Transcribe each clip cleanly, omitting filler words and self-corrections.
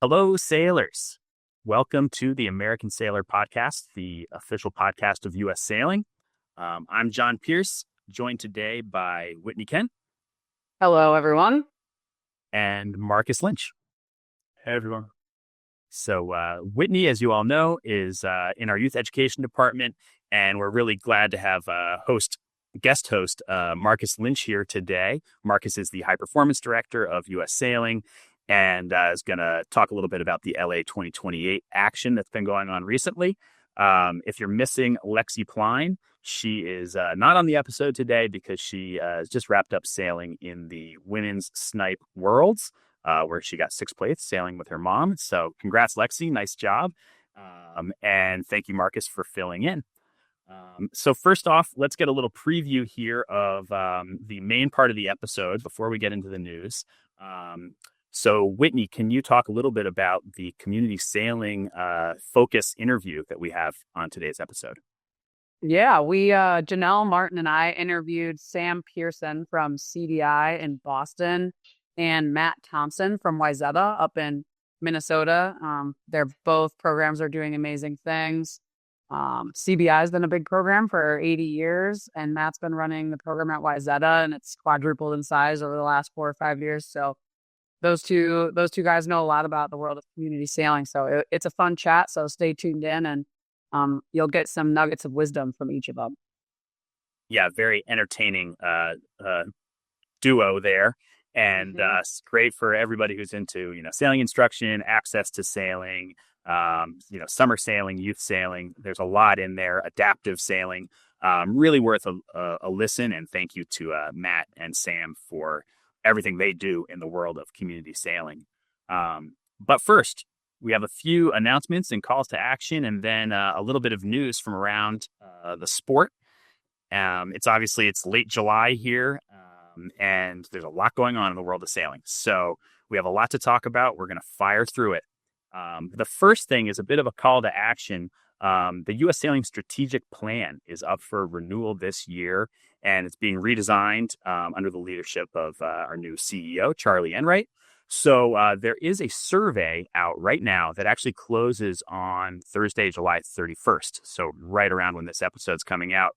Hello, sailors. Welcome to the American Sailor Podcast, the official podcast of U.S. Sailing. I'm John Pearce, joined today by Whitney Kent Hello, everyone. and Marcus Lynch. Hey, everyone. So Whitney, as you all know, is in our youth education department, and we're really glad to have guest host Marcus Lynch here today. Marcus is the high performance director of U.S. Sailing and is going to talk a little bit about the LA 2028 action that's been going on recently. If you're missing Lexi Pline, she is not on the episode today because she has just wrapped up sailing in the women's snipe worlds, where she got sixth place sailing with her mom. So congrats, Lexi. Nice job. And thank you, Marcus, for filling in. So first off, let's get a little preview here of the main part of the episode before we get into the news. So Whitney, can you talk a little bit about the community sailing focus interview that we have on today's episode? Yeah, Janel, Martin, and I interviewed Sam Peirson from CDI in Boston and Matt Thompson from Wayzata up in Minnesota. They're both programs are doing amazing things. CBI has been a big program for 80 years, and Matt's been running the program at Wayzata, and it's quadrupled in size over the last 4 or 5 years. So those two guys know a lot about the world of community sailing. So it's a fun chat. So stay tuned in, and you'll get some nuggets of wisdom from each of them. Yeah, very entertaining duo there. And it's great for everybody who's into, sailing instruction, access to sailing, summer sailing, youth sailing. There's a lot in there. Adaptive sailing, really worth a listen. And thank you to Matt and Sam for everything they do in the world of community sailing. But first, we have a few announcements and calls to action, and then a little bit of news from around the sport. It's late July here. And there's a lot going on in the world of sailing. So we have a lot to talk about. We're going to fire through it. The first thing is a bit of a call to action. The U.S. Sailing Strategic Plan is up for renewal this year, and it's being redesigned under the leadership of our new CEO, Charlie Enright. So there is a survey out right now that actually closes on Thursday, July 31st. So right around when this episode's coming out.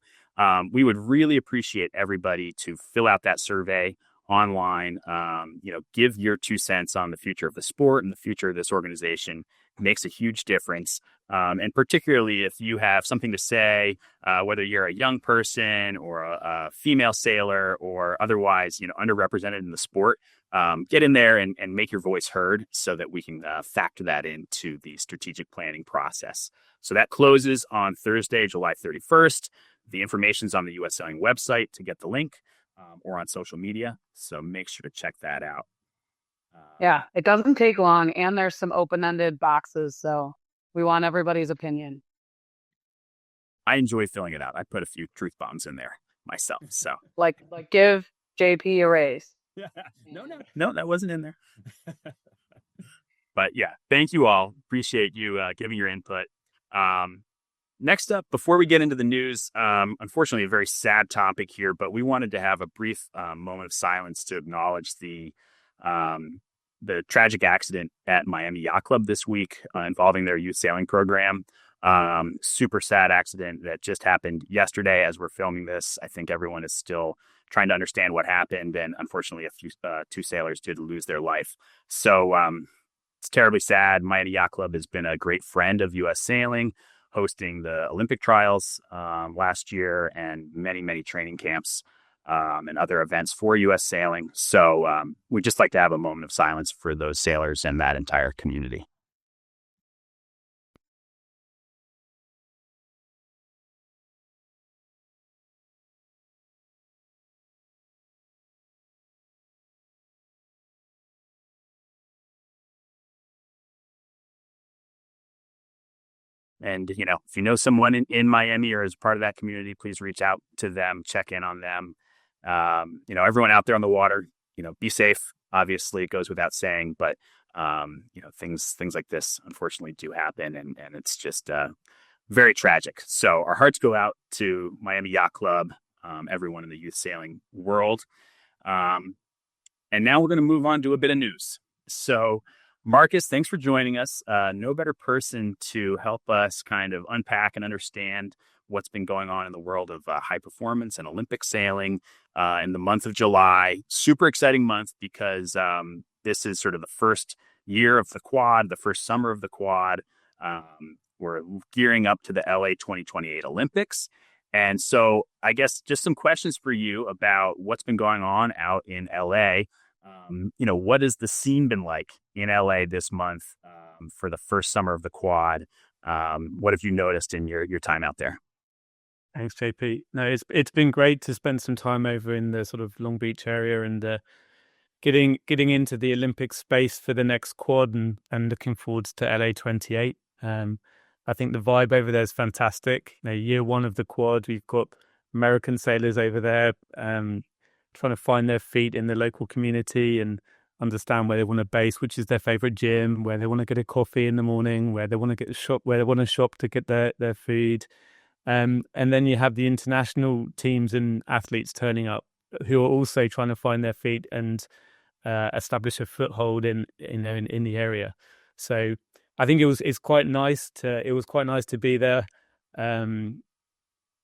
We would really appreciate everybody to fill out that survey online, give your 2 cents on the future of the sport and the future of this organization. It makes a huge difference. And particularly if you have something to say, whether you're a young person or a female sailor or otherwise, underrepresented in the sport, get in there and make your voice heard so that we can factor that into the strategic planning process. So that closes on Thursday, July 31st. The information's on the U.S. Sailing website to get the link or on social media. So make sure to check that out. Yeah, it doesn't take long, and there's some open-ended boxes. So we want everybody's opinion. I enjoy filling it out. I put a few truth bombs in there myself. So like give JP a raise. No, that wasn't in there. But yeah, thank you all. Appreciate you giving your input. Next up, before we get into the news, unfortunately, a very sad topic here, but we wanted to have a brief moment of silence to acknowledge the tragic accident at Miami Yacht Club this week involving their youth sailing program. Super sad accident that just happened yesterday as we're filming this. I think everyone is still trying to understand what happened, and unfortunately, two sailors did lose their life. So it's terribly sad. Miami Yacht Club has been a great friend of U.S. Sailing, hosting the Olympic trials last year and many, many training camps and other events for U.S. Sailing. So we'd just like to have a moment of silence for those sailors and that entire community. And, if you know someone in Miami or as part of that community, please reach out to them, check in on them. Everyone out there on the water, be safe. Obviously, it goes without saying, but, things like this, unfortunately, do happen. And it's just very tragic. So our hearts go out to Miami Yacht Club, everyone in the youth sailing world. And now we're going to move on to a bit of news. So Marcus, thanks for joining us. No better person to help us kind of unpack and understand what's been going on in the world of high performance and Olympic sailing in the month of July. Super exciting month because this is sort of the first year of the quad, the first summer of the quad. We're gearing up to the LA 2028 Olympics. And so I guess just some questions for you about what's been going on out in LA. What has the scene been like in LA this month for the first summer of the quad? What have you noticed in your time out there? Thanks, JP. No, it's been great to spend some time over in the sort of Long Beach area and getting into the Olympic space for the next quad and looking forward to LA 28. I think the vibe over there is fantastic. Year one of the quad, we've got American sailors over there trying to find their feet in the local community and understand where they want to base, which is their favorite gym, where they want to get a coffee in the morning, where they want to get a shop, where they want to shop to get their food. And then you have the international teams and athletes turning up who are also trying to find their feet and establish a foothold in the area. So I think it was quite nice to be there.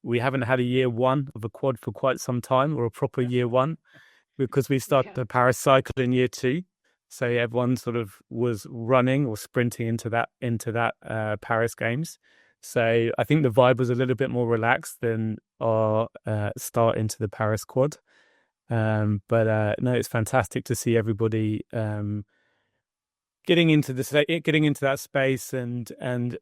We haven't had a year one of a quad for quite some time, or a proper year one, because we started the Paris cycle in year two. So everyone sort of was running or sprinting into that Paris Games. So I think the vibe was a little bit more relaxed than our start into the Paris quad. But no, it's fantastic to see everybody getting into that space and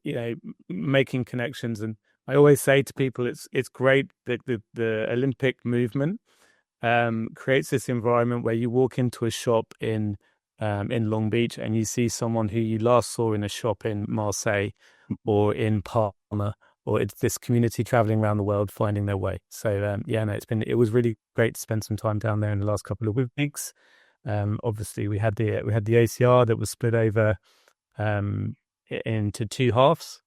making connections. And I always say to people, it's great that the Olympic movement creates this environment where you walk into a shop in Long Beach and you see someone who you last saw in a shop in Marseille or in Palma, or it's this community traveling around the world finding their way. So it was really great to spend some time down there in the last couple of weeks. Obviously we had the ACR that was split over into two halves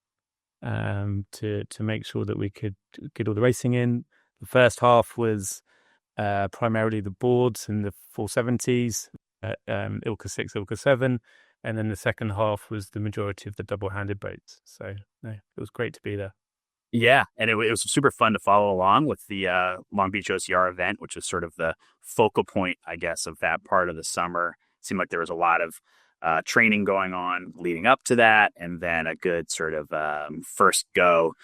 to make sure that we could get all the racing in. The first half was primarily the boards and the 470s, Ilka 6, Ilka 7, and then the second half was the majority of the double-handed boats. So no, it was great to be there. Yeah, and it was super fun to follow along with the Long Beach OCR event, which was sort of the focal point, I guess, of that part of the summer. It seemed like there was a lot of training going on leading up to that, and then a good sort of first go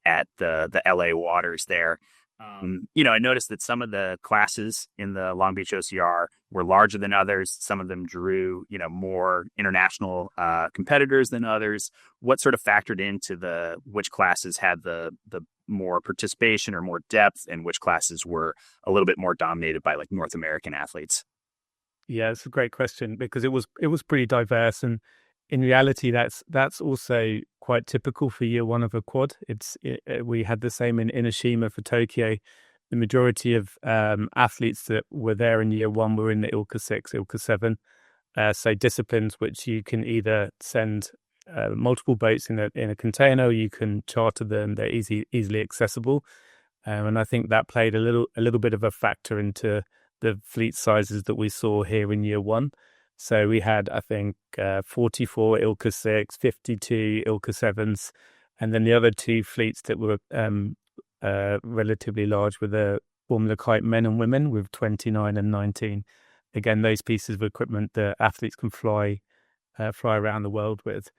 at the LA waters there. I noticed that some of the classes in the Long Beach OCR were larger than others. Some of them drew, more international competitors than others. What sort of factored into which classes had the more participation or more depth, and which classes were a little bit more dominated by like North American athletes? Yeah, it's a great question because it was pretty diverse, and in reality, that's also quite typical for year one of a quad. We had the same in Inoshima for Tokyo. The majority of athletes that were there in year one were in the Ilka 6, Ilka 7. So disciplines which you can either send multiple boats in a container, or you can charter them. They're easily accessible, and I think that played a little bit of a factor into the fleet sizes that we saw here in year one. So we had, I think, 44 Ilka 6, 52 Ilka 7s, and then the other two fleets that were relatively large were the Formula Kite men and women with 29 and 19. Again, those pieces of equipment that athletes can fly around the world with.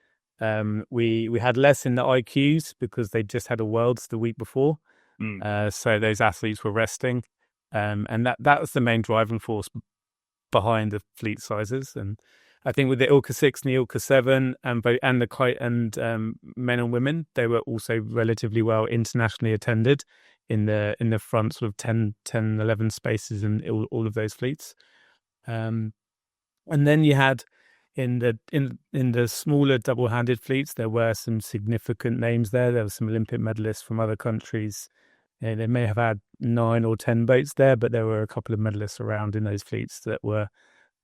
We had less in the IQs because they just had a Worlds the week before. So those athletes were resting. And that was the main driving force behind the fleet sizes. And I think with the Ilka 6 and the Ilka 7 and the Kite and men and women, they were also relatively well internationally attended in the front sort of 10, 11 spaces in all of those fleets. And then you had in the smaller double-handed fleets, there were some significant names there. There were some Olympic medalists from other countries. They may have had 9 or 10 boats there, but there were a couple of medalists around in those fleets that were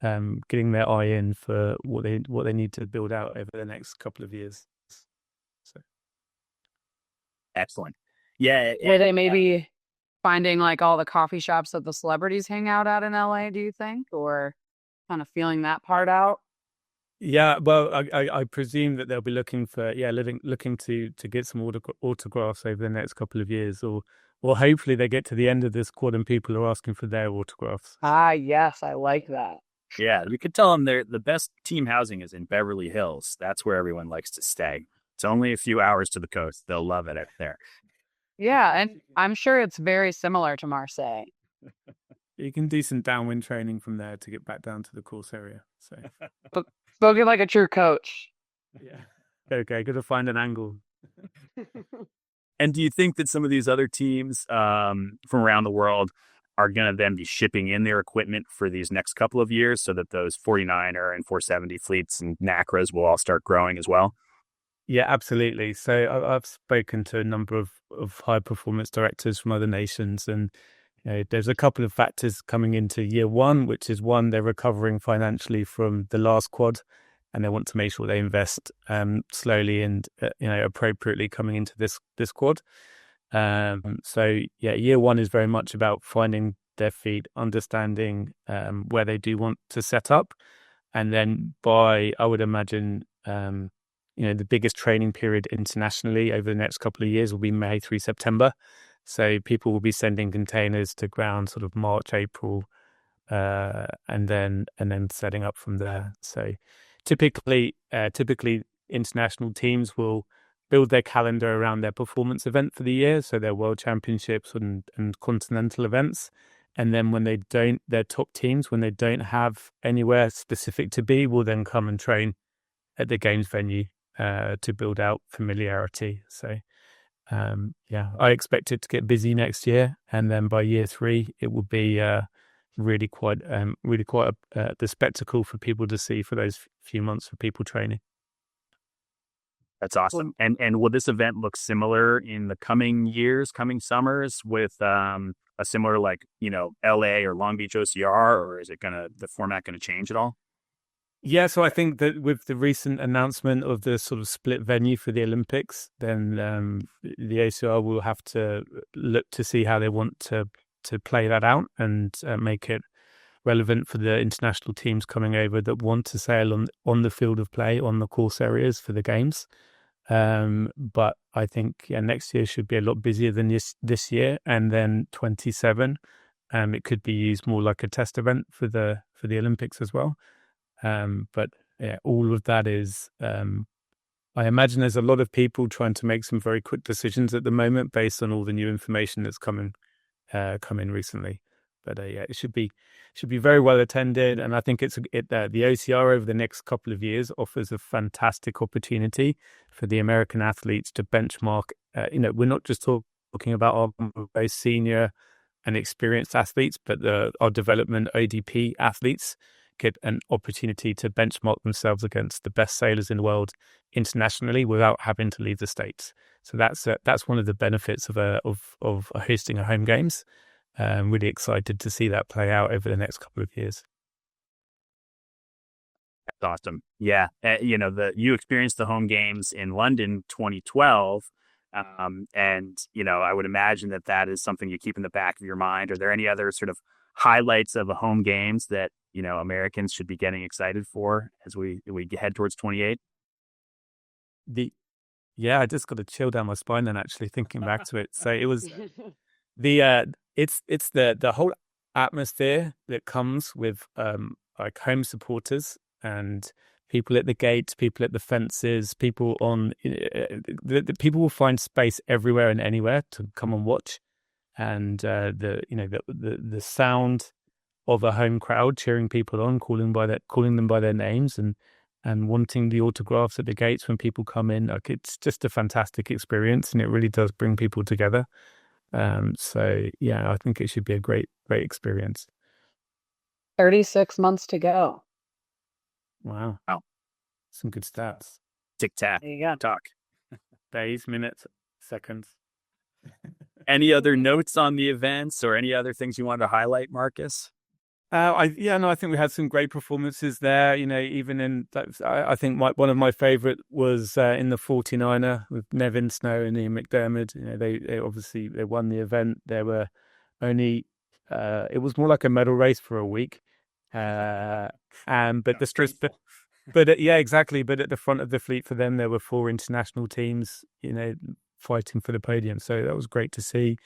getting their eye in for what they need to build out over the next couple of years. So, excellent. Yeah. Were they maybe finding like all the coffee shops that the celebrities hang out at in LA, do you think? Or kind of feeling that part out? Yeah, well, I presume that they'll be looking for looking to get some autographs over the next couple of years, or hopefully they get to the end of this squad and people are asking for their autographs. Ah, yes, I like that. Yeah, you could tell them the best team housing is in Beverly Hills. That's where everyone likes to stay. It's only a few hours to the coast. They'll love it out there. Yeah, and I'm sure it's very similar to Marseille. You can do some downwind training from there to get back down to the course area. So But spoken like a true coach. yeah, okay, got to find an angle. And do you think that some of these other teams from around the world are going to then be shipping in their equipment for these next couple of years so that those 49er and 470 fleets and NACRAs will all start growing as well? Yeah, absolutely. So I've spoken to a number of high performance directors from other nations, and there's a couple of factors coming into year one, which is one, they're recovering financially from the last quad, and they want to make sure they invest slowly and appropriately coming into this quad. So yeah, year one is very much about finding their feet, understanding where they do want to set up, and then I would imagine, the biggest training period internationally over the next couple of years will be May through September. So people will be sending containers to ground sort of March, April, and then setting up from there. So typically international teams will build their calendar around their performance event for the year, so their world championships and continental events. And then when their top teams, when they don't have anywhere specific to be, will then come and train at the games venue to build out familiarity. So I expect it to get busy next year, and then by year three, it will be really quite the spectacle for people to see for those few months for people training. That's awesome. And will this event look similar in the coming years, coming summers, with a similar LA or Long Beach OCR, or is the format gonna change at all? Yeah, so I think that with the recent announcement of the sort of split venue for the Olympics, then the ACR will have to look to see how they want to play that out and make it relevant for the international teams coming over that want to sail on the field of play, on the course areas for the games. But I think next year should be a lot busier than this year, and then 27, it could be used more like a test event for the Olympics as well. But yeah, all of that is, I imagine there's a lot of people trying to make some very quick decisions at the moment based on all the new information that's come in recently. But it should be very well attended, and I think the OCR over the next couple of years offers a fantastic opportunity for the American athletes to benchmark. We're not just talking about our both senior and experienced athletes, but our development ODP athletes get an opportunity to benchmark themselves against the best sailors in the world internationally without having to leave the States. So that's one of the benefits of hosting a home games. I'm really excited to see that play out over the next couple of years. That's awesome. Yeah. You experienced the home games in London 2012. And I would imagine that is something you keep in the back of your mind. Are there any other sort of highlights of the home games that Americans should be getting excited for as we head towards 28? I just got a chill down my spine then, actually, thinking back to it. So it was it's the whole atmosphere that comes with like home supporters and people at the gates, people at the fences, people on the people will find space everywhere and anywhere to come and watch, and the sound of a home crowd cheering people on, calling them by their names, and wanting the autographs at the gates when people come in. Like, it's just a fantastic experience, and it really does bring people together. So yeah, I think it should be a great experience. 36 months to go. Wow. Some good stats. Tic-tac. There you go. Talk. Days, minutes, seconds. Any other notes on the events or any other things you wanted to highlight, Marcus? I think we had some great performances there. Even in that, I think one of my favorite was in the 49er with Nevin Snow and Ian McDermott. They obviously won the event. There were only it was more like a medal race for a week, but the But yeah, exactly. But at the front of the fleet for them, there were 4 international teams, fighting for the podium. So that was great to see.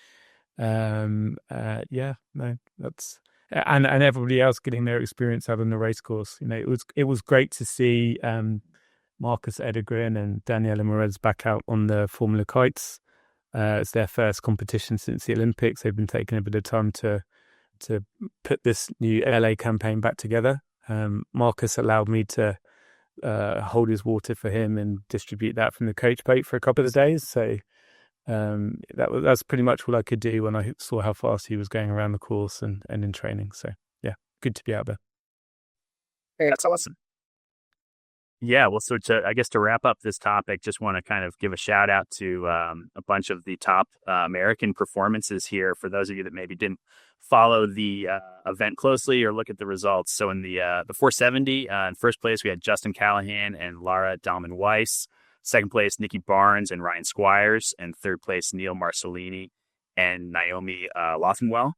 Yeah, no, that's and everybody else getting their experience out on the race course. It was great to see Marcus Edegren and Daniela Merez back out on the Formula Kites. It's their first competition since the Olympics. They've been taking a bit of time to put this new LA campaign back together. Marcus allowed me to hold his water for him and distribute that from the coach boat for a couple of days. So that's pretty much all I could do when I saw how fast he was going around the course and in training. So yeah, good to be out there. That's awesome. Yeah, well, so to wrap up this topic, just want to kind of give a shout out to a bunch of the top American performances here for those of you that maybe didn't follow the event closely or look at the results. So in the 470, in first place, we had Justin Callahan and Lara Dalman-Weiss. Second place, Nikki Barnes and Ryan Squires. And third place, Neil Marcellini and Naomi Lothenwell.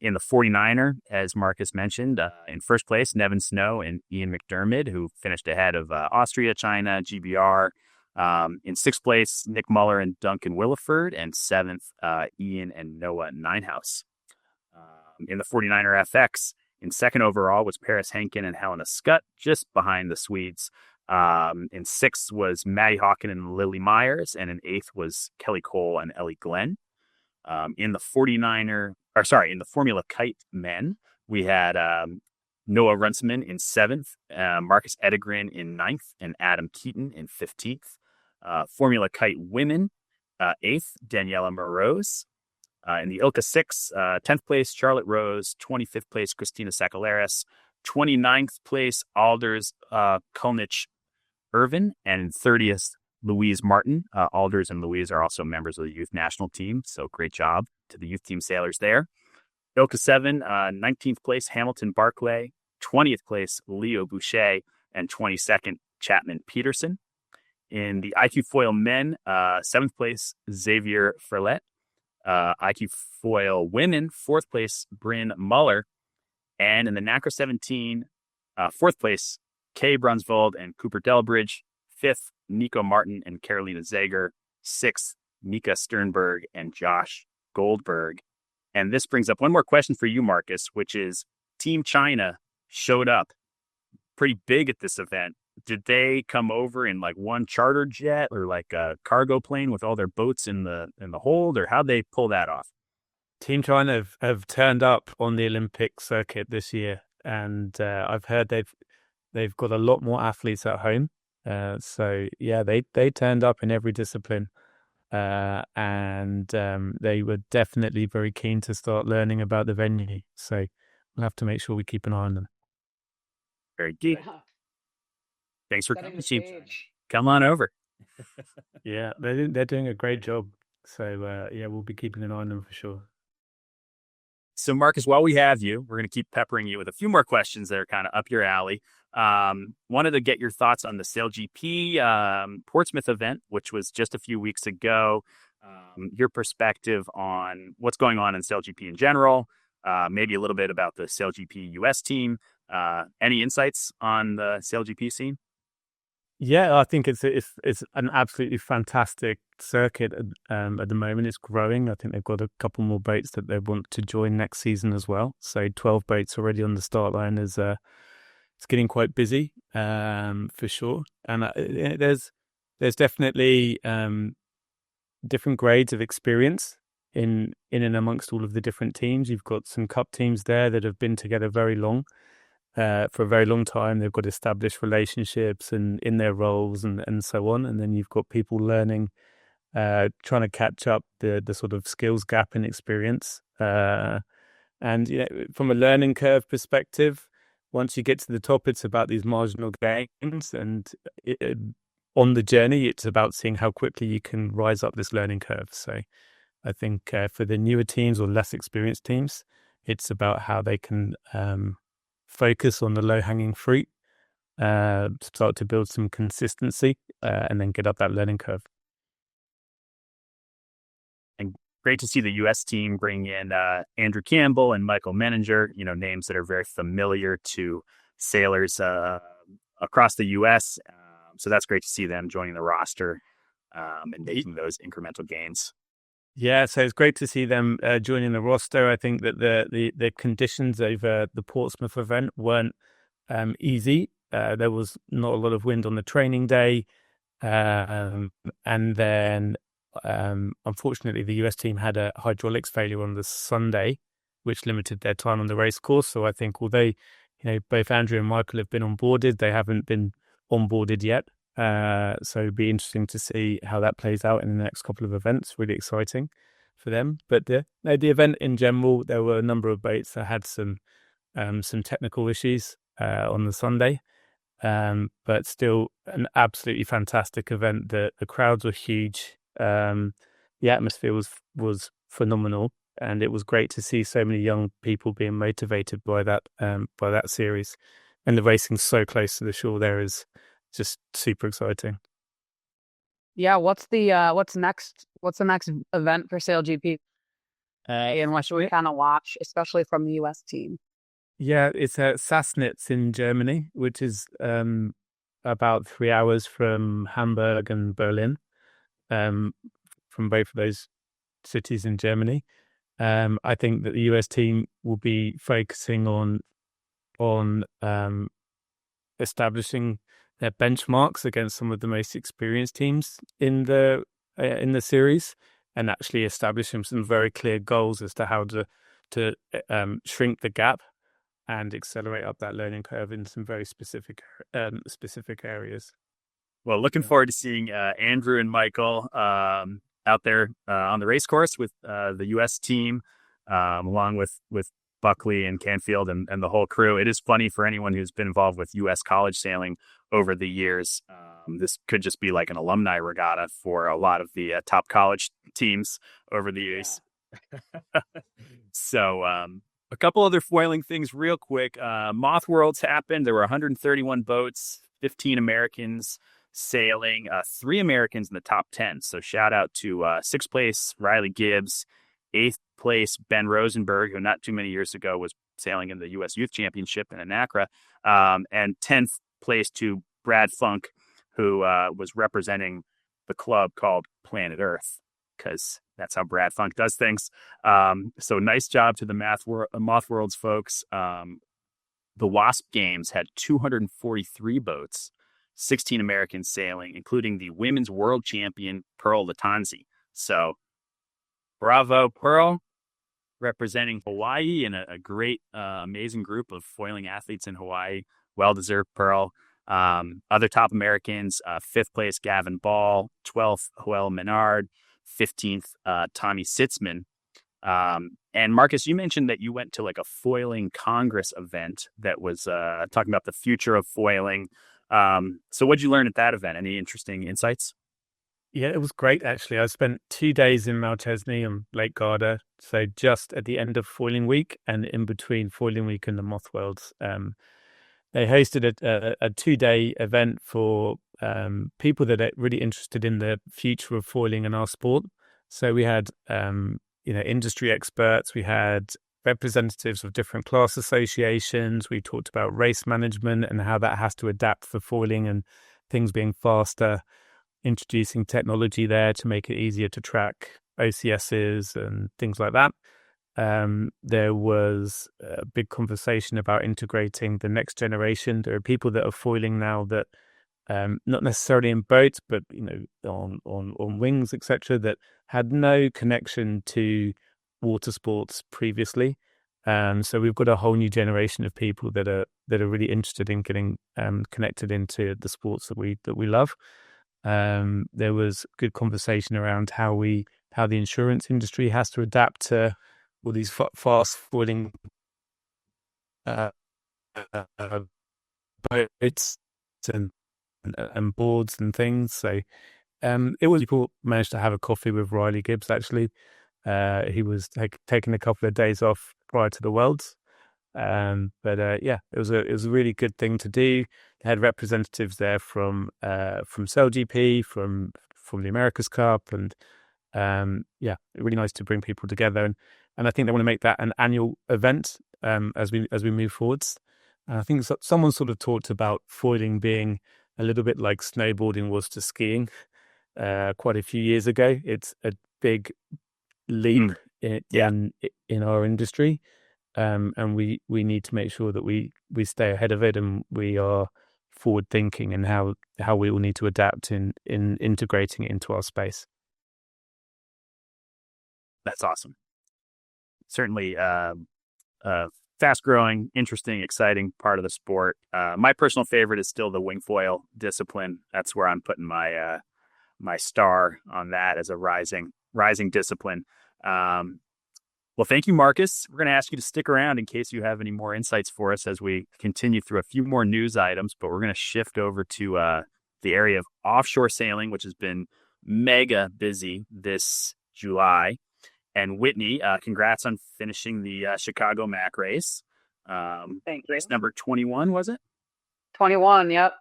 In the 49er, as Marcus mentioned, in first place, Nevin Snow and Ian McDermott, who finished ahead of Austria, China, GBR. In sixth place, Nick Muller and Duncan Williford, and seventh, Ian and Noah Ninehouse. In the 49er FX, in second overall was Paris Henkin and Helena Skutt, just behind the Swedes. In sixth was Maddie Hawken and Lily Myers, and in eighth was Kelly Cole and Ellie Glenn. In the Formula Kite men, we had Noah Runciman in seventh, Marcus Edegren in ninth, and Adam Keaton in 15th. Formula Kite women, eighth, Daniela Morose. In the ILCA 6, 10th place, Charlotte Rose. 25th place, Christina Sakalaris. 29th place, Alders Kolnich Irvin. And 30th, Louise Martin. Alders and Louise are also members of the youth national team, so great job to the youth team sailors there. ILCA 7, 19th place, Hamilton Barclay. 20th place, Leo Boucher. And 22nd, Chapman Peterson. In the IQ Foil men, 7th place, Xavier Ferlet. IQ Foil women, 4th place, Bryn Muller. And in the NACRA 17, 4th place, Kay Brunsvold and Cooper Delbridge. 5th, Nico Martin and Carolina Zager. 6th, Mika Sternberg and Josh Goldberg. And this brings up one more question for you, Marcus, which is Team China showed up pretty big at this event. Did they come over in like one charter jet or like a cargo plane with all their boats in the hold, or how'd they pull that off? Team China have turned up on the Olympic circuit this year, and I've heard they've got a lot more athletes at home. So yeah, they turned up in every discipline, and they were definitely very keen to start learning about the venue. So we'll have to make sure we keep an eye on them. Very good. Thanks for coming, Team China. Come on over. Yeah, they're doing a great job. So yeah, we'll be keeping an eye on them for sure. So Marcus, while we have you, we're going to keep peppering you with a few more questions that are kind of up your alley. Wanted to get your thoughts on the SailGP Portsmouth event, which was just a few weeks ago. Your perspective on what's going on in SailGP in general, maybe a little bit about the SailGP US team. Any insights on the SailGP scene? Yeah, I think it's an absolutely fantastic circuit at the moment. It's growing. I think they've got a couple more boats that they want to join next season as well. So 12 boats already on the start line is it's getting quite busy for sure. And there's definitely different grades of experience in and amongst all of the different teams. You've got some cup teams there that have been together very long. For a very long time. They've got established relationships and in their roles and so on. And then you've got people learning, trying to catch up the sort of skills gap in experience. And from a learning curve perspective, once you get to the top, it's about these marginal gains. And on the journey, it's about seeing how quickly you can rise up this learning curve. So I think for the newer teams or less experienced teams, it's about how they can focus on the low-hanging fruit, start to build some consistency, and then get up that learning curve. And great to see the U.S. team bring in Andrew Campbell and Michael Menninger, names that are very familiar to sailors across the U.S. So that's great to see them joining the roster and making those incremental gains. Yeah, so it's great to see them joining the roster. I think that the conditions over the Portsmouth event weren't easy. There was not a lot of wind on the training day. And then, unfortunately, the US team had a hydraulics failure on the Sunday, which limited their time on the race course. So I think although, both Andrew and Michael have been onboarded, they haven't been onboarded yet. So it'd be interesting to see how that plays out in the next couple of events. Really exciting for them. But the event in general, there were a number of boats that had some technical issues on the Sunday. But still an absolutely fantastic event. The crowds were huge. The atmosphere was phenomenal, and it was great to see so many young people being motivated by that series. And the racing so close to the shore there is just super exciting. Yeah, what's the next event for SailGP? And what should we kind of watch, especially from the US team? Yeah, it's at Sassnitz in Germany, which is about 3 hours from Hamburg and Berlin, from both of those cities in Germany. I think that the US team will be focusing on establishing their benchmarks against some of the most experienced teams in the series, and actually establishing some very clear goals as to how to shrink the gap and accelerate up that learning curve in some very specific areas. Well, looking forward to seeing Andrew and Michael out there on the race course with the U.S. team, along with Buckley and Canfield and the whole crew. It is funny for anyone who's been involved with U.S. college sailing over the years. This could just be like an alumni regatta for a lot of the top college teams over the years. Yeah. So a couple other foiling things real quick. Moth Worlds happened. There were 131 boats, 15 Americans sailing, 3 Americans in the top 10. So shout out to 6th place Riley Gibbs, 8th place Ben Rosenberg, who not too many years ago was sailing in the U.S. Youth Championship in Anacra, and 10th place to Brad Funk, who was representing the club called Planet Earth, because that's how Brad Funk does things. So nice job to the Moth Worlds folks. The WASP Games had 243 boats, 16 Americans sailing, including the women's world champion, Pearl Latanzi. So bravo, Pearl, representing Hawaii and a great, amazing group of foiling athletes in Hawaii. Well-deserved, Pearl. Other top Americans, 5th place, Gavin Ball, 12th, Joel Menard, 15th, Tommy Sitzman. And Marcus, you mentioned that you went to like a foiling Congress event that was talking about the future of foiling. So what'd you learn at that event? Any interesting insights? Yeah, it was great, actually. I spent 2 days in Maltesney on Lake Garda, so just at the end of foiling week and in between foiling week and the Moth Worlds. They hosted a 2-day event for people that are really interested in the future of foiling in our sport. So we had industry experts, we had representatives of different class associations. We talked about race management and how that has to adapt for foiling and things being faster, introducing technology there to make it easier to track OCSs and things like that. There was a big conversation about integrating the next generation. There are people that are foiling now that not necessarily in boats, but on wings, etc., that had no connection to water sports previously. So we've got a whole new generation of people that are really interested in getting connected into the sports that we love. There was good conversation around how the insurance industry has to adapt to all these fast foiling boats and boards and things. So it was people managed to have a coffee with Riley Gibbs. Actually, he was taking a couple of days off prior to the Worlds. It was a really good thing to do. They had representatives there from SailGP, from the America's Cup, and really nice to bring people together. And I think they want to make that an annual event as we move forwards. And I think someone sort of talked about foiling being a little bit like snowboarding was to skiing quite a few years ago. It's a big leap in our industry, and we need to make sure that we stay ahead of it, and we are forward thinking and how we will need to adapt in integrating it into our space. That's awesome. Certainly fast growing, interesting, exciting part of the sport. My personal favorite is still the wing foil discipline. That's where I'm putting my my star on that as a rising discipline. Well, thank you, Marcus. We're going to ask you to stick around in case you have any more insights for us as we continue through a few more news items, but we're going to shift over to the area of offshore sailing, which has been mega busy this July. And Whitney, congrats on finishing the Chicago Mac race. Thank you. Race number 21, was it? 21, yep.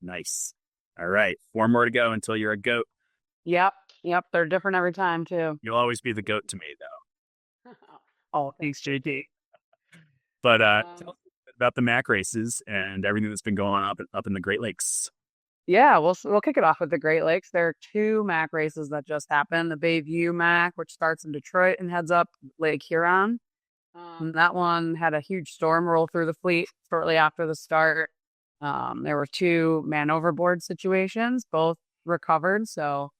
Nice. All right. 4 more to go until you're a goat. Yep. They're different every time, too. You'll always be the goat to me, though. Oh, thanks, JD. But tell us about the Mac races and everything that's been going on up in the Great Lakes. Yeah, we'll kick it off with the Great Lakes. There are 2 Mac races that just happened. The Bayview Mac, which starts in Detroit and heads up Lake Huron. That one had a huge storm roll through the fleet shortly after the start. There were 2 man overboard situations, both recovered. So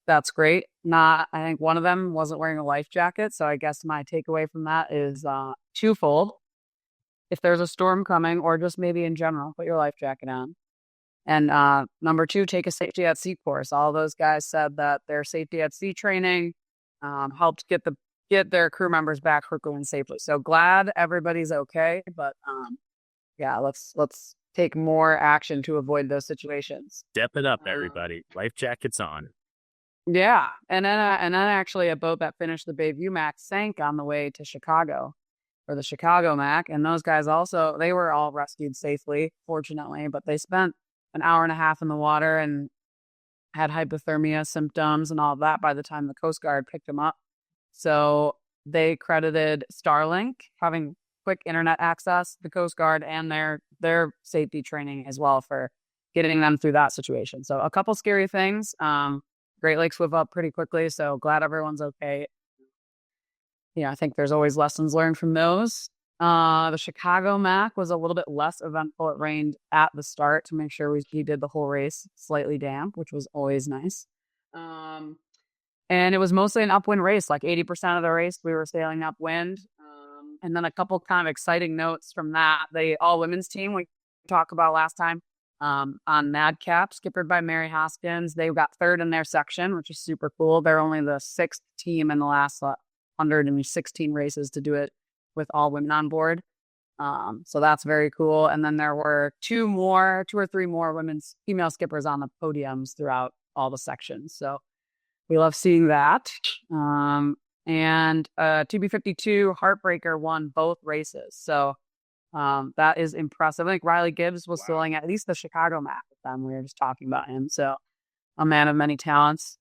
that's great. I think one of them wasn't wearing a life jacket. So I guess my takeaway from that is twofold. If there's a storm coming, or just maybe in general, put your life jacket on. And number 2, take a safety at sea course. All those guys said that their safety at sea training helped get their crew members back quickly and safely. So glad everybody's okay. But yeah, let's take more action to avoid those situations. Step it up, everybody. Life jackets on. Yeah, and then actually a boat that finished the Bayview Mac sank on the way to Chicago, or the Chicago Mac, and those guys also, they were all rescued safely, fortunately, but they spent an hour and a half in the water and had hypothermia symptoms and all of that by the time the Coast Guard picked them up. So they credited Starlink having quick internet access, the Coast Guard, and their safety training as well for getting them through that situation. So a couple scary things. Great Lakes swift up pretty quickly, so glad everyone's okay. Yeah, I think there's always lessons learned from those. The Chicago Mac was a little bit less eventful. It rained at the start to make sure we did the whole race slightly damp, which was always nice. And it was mostly an upwind race, like 80% of the race we were sailing upwind. And then a couple kind of exciting notes from that. The all-women's team we talked about last time on Madcap, skippered by Mary Hoskins. They got 3rd in their section, which is super cool. They're only the 6th team in the last 116 races to do it with all women on board. So that's very cool. And then there were 2 or 3 more female skippers on the podiums throughout all the sections. So we love seeing that. And TB52 Heartbreaker won both races. So that is impressive. I think Riley Gibbs was sailing at least the Chicago Mac with them. We were just talking about him. So a man of many talents.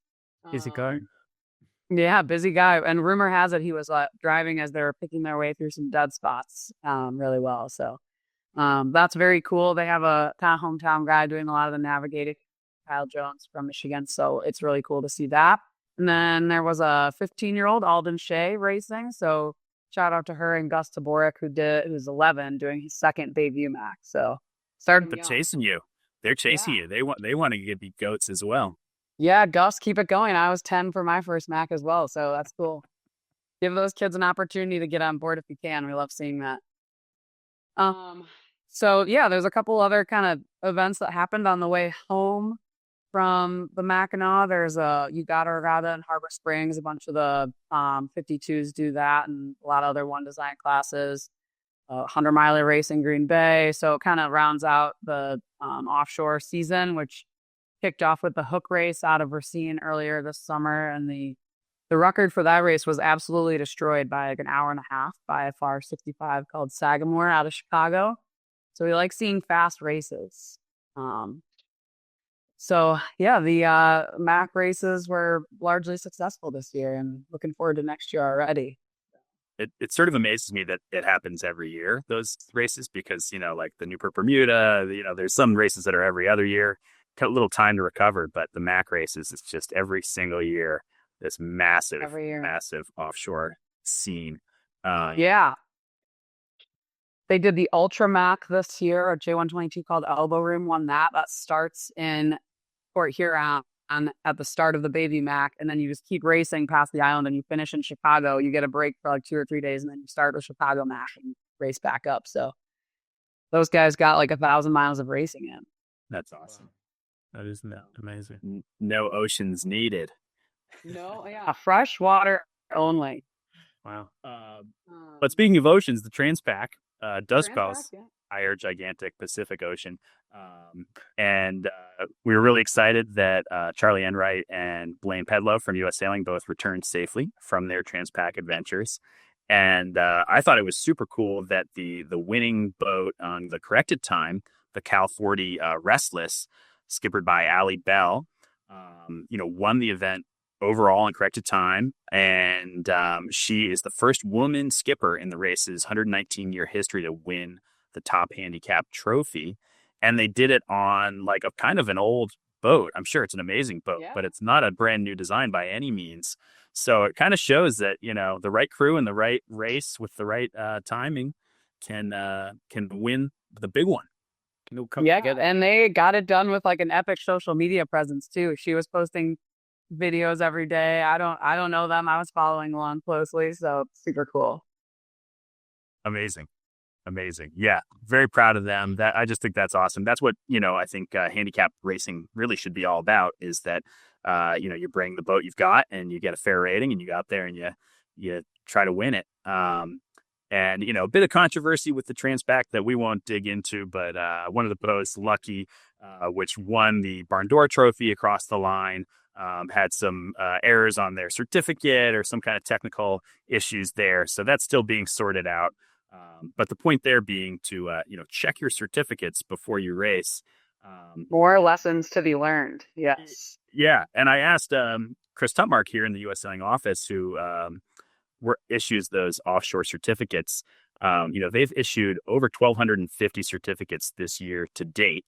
Busy guy. Yeah, busy guy. And rumor has it he was driving as they were picking their way through some dead spots really well. So that's very cool. They have a hometown guy doing a lot of the navigating, Kyle Jones from Michigan. So it's really cool to see that. And then there was a 15-year-old, Alden Shea, racing. So shout out to her and Gus Taborik, who's 11, doing his 2nd Bayview Mac. So started chasing you. They're chasing you. They want to be goats as well. Yeah, Gus, keep it going. I was 10 for my first Mac as well, so that's cool. Give those kids an opportunity to get on board if you can. We love seeing that. So yeah, there's a couple other kind of events that happened on the way home from the Mackinac. There's a Ugata Regatta in Harbor Springs. A bunch of the 52s do that, and a lot of other one design classes. 100-miler race in Green Bay. So it kind of rounds out the offshore season, which kicked off with the hook race out of Racine earlier this summer. And the record for that race was absolutely destroyed by like an hour and a half by a FR 65 called Sagamore out of Chicago. So we like seeing fast races. So yeah, the Mac races were largely successful this year, and looking forward to next year already. it sort of amazes me that it happens every year, those races, because, like the Newport Bermuda, there's some races that are every other year, got a little time to recover, but the MAC races, it's just every single year, this massive, Every year. massive offshore scene. Yeah. They did the Ultra Mac this year, a J122 called Elbow Room won that. That starts in Port Huron at the start of the Baby Mac, and then you just keep racing past the island and you finish in Chicago. You get a break for like 2 or 3 days, and then you start with Chicago Mac and race back up. So those guys got like 1,000 miles of racing in. That's awesome. That isn't that amazing? No oceans needed. No, yeah, fresh water only. Wow. But speaking of oceans, the Transpac does Transpac, cross yeah. our gigantic Pacific Ocean. And we were really excited that Charlie Enright and Blaine Pedlow from U.S. Sailing both returned safely from their Transpac adventures. And I thought it was super cool that the winning boat on the corrected time, the Cal 40 Restless, skippered by Allie Bell, won the event overall in corrected time. And she is the first woman skipper in the race's 119-year history to win the top handicap trophy. And they did it on like a kind of an old boat. I'm sure it's an amazing boat, but it's not a brand new design by any means. So it kind of shows that, the right crew and the right race with the right timing can win the big one. Yeah, and they got it done with like an epic social media presence too. She was posting videos every day. I don't know them. I was following along closely, so super cool. Amazing. Yeah, very proud of them. That I just think that's awesome. That's what, I think handicap racing really should be all about, is that you bring the boat you've got and you get a fair rating and you go out there and you try to win it. And, a bit of controversy with the Transpac that we won't dig into, but one of the boats, Lucky, which won the Barn Door Trophy across the line, had some errors on their certificate or some kind of technical issues there. So that's still being sorted out. But the point there being to, check your certificates before you race. More lessons to be learned. Yes. Yeah. And I asked Chris Tutmark here in the U.S. Sailing office, who issues those offshore certificates. They've issued over 1,250 certificates this year to date,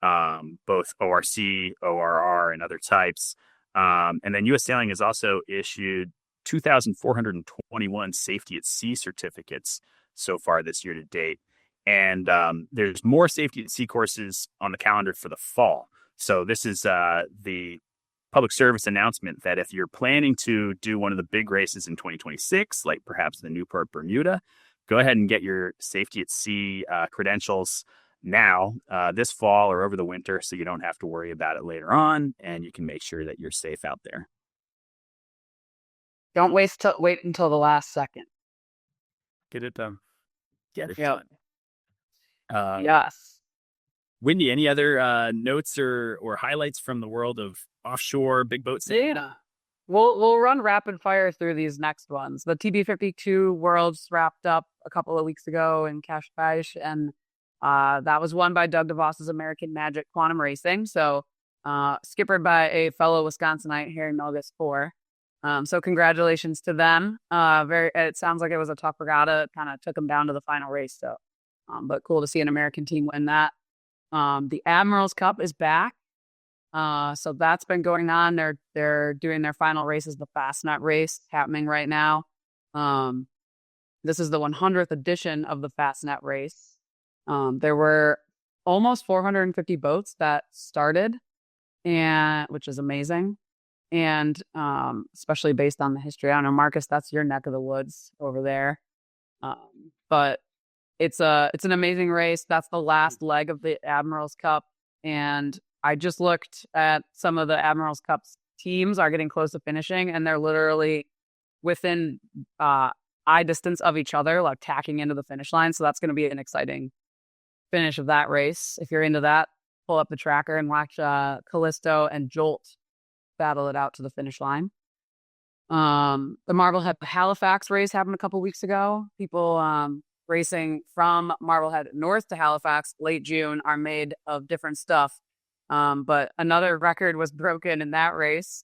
both ORC, ORR, and other types. And then U.S. Sailing has also issued 2,421 safety at sea certificates so far this year to date. And there's more safety at sea courses on the calendar for the fall. So this is the public service announcement that if you're planning to do one of the big races in 2026, like perhaps the Newport Bermuda, go ahead and get your safety at sea credentials now, this fall or over the winter, so you don't have to worry about it later on, and you can make sure that you're safe out there. Don't wait until the last second. Get it done. Get it Yep. done. Yes. Whitney, any other notes or highlights from the world of offshore big boat sailing? Yeah. We'll run rapid fire through these next ones. The TB52 Worlds wrapped up a couple of weeks ago in Cascais, and that was won by Doug DeVos's American Magic Quantum Racing. So skippered by a fellow Wisconsinite, Harry Melgus 4. So congratulations to them. It sounds like it was a tough regatta. It kind of took them down to the final race. So, but cool to see an American team win that. The Admirals Cup is back. So that's been going on. They're doing their final races, the Fastnet race happening right now. This is the 100th edition of the Fastnet race. There were almost 450 boats that started, which is amazing. And especially based on the history. I don't know, Marcus, that's your neck of the woods over there. But it's an amazing race. That's the last leg of the Admirals Cup. And I just looked at some of the Admirals Cup's teams are getting close to finishing, and they're literally within eye distance of each other, like tacking into the finish line. So that's going to be an exciting finish of that race. If you're into that, pull up the tracker and watch Callisto and Jolt battle it out to the finish line. The Marblehead Halifax race happened a couple weeks ago. People racing from Marblehead north to Halifax late June are made of different stuff. But another record was broken in that race.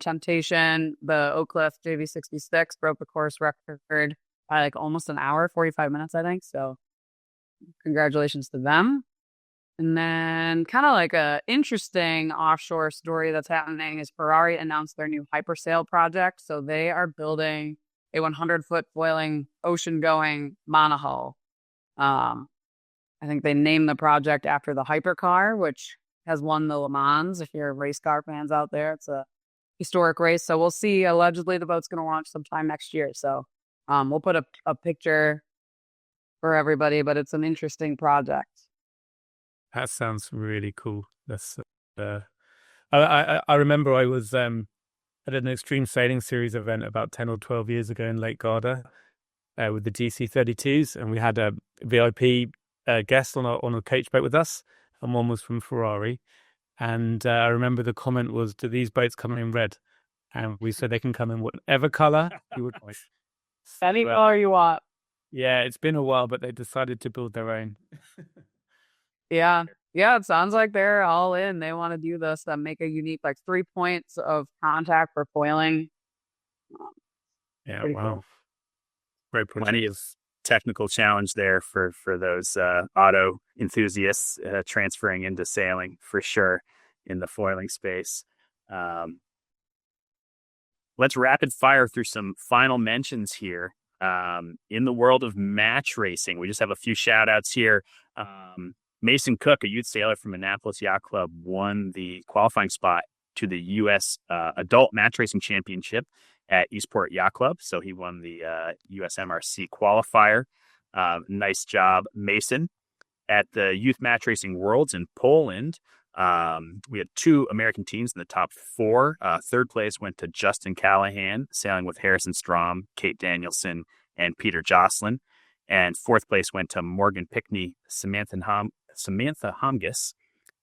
Temptation, the Oak Cliff JV66 broke the course record by like almost an hour, 45 minutes, I think. So congratulations to them. And then kind of like a interesting offshore story that's happening is Ferrari announced their new hypersail project. So they are building a 100-foot foiling ocean-going monohull. I think they named the project after the hypercar, which has won the Le Mans. If you're race car fans out there, it's a historic race. So we'll see. Allegedly, the boat's going to launch sometime next year. So we'll put a picture for everybody, but it's an interesting project. That sounds really cool. That's I remember I was at an extreme sailing series event about 10 or 12 years ago in Lake Garda with the GC32s, and we had a VIP guest on a coach boat with us, and one was from Ferrari. And I remember the comment was, "Do these boats come in red?" And we said they can come in whatever color you would like. Any color you want. Yeah, it's been a while, but they decided to build their own. Yeah. Yeah, it sounds like they're all in. They want to do this and make a unique, like 3 points of contact for foiling. Yeah, Pretty wow. cool. Very Plenty of technical challenge there for those auto enthusiasts transferring into sailing for sure in the foiling space. Let's rapid fire through some final mentions here. In the world of match racing, we just have a few shout outs here. Mason Cook, a youth sailor from Annapolis Yacht Club, won the qualifying spot to the U.S. Adult Match Racing Championship at Eastport Yacht Club. So he won the USMRC qualifier. Nice job, Mason. At the Youth Match Racing Worlds in Poland, we had 2 American teams in the top 4. Third place went to Justin Callahan, sailing with Harrison Strom, Kate Danielson, and Peter Jocelyn. And fourth place went to Morgan Pickney, Samantha Homgis,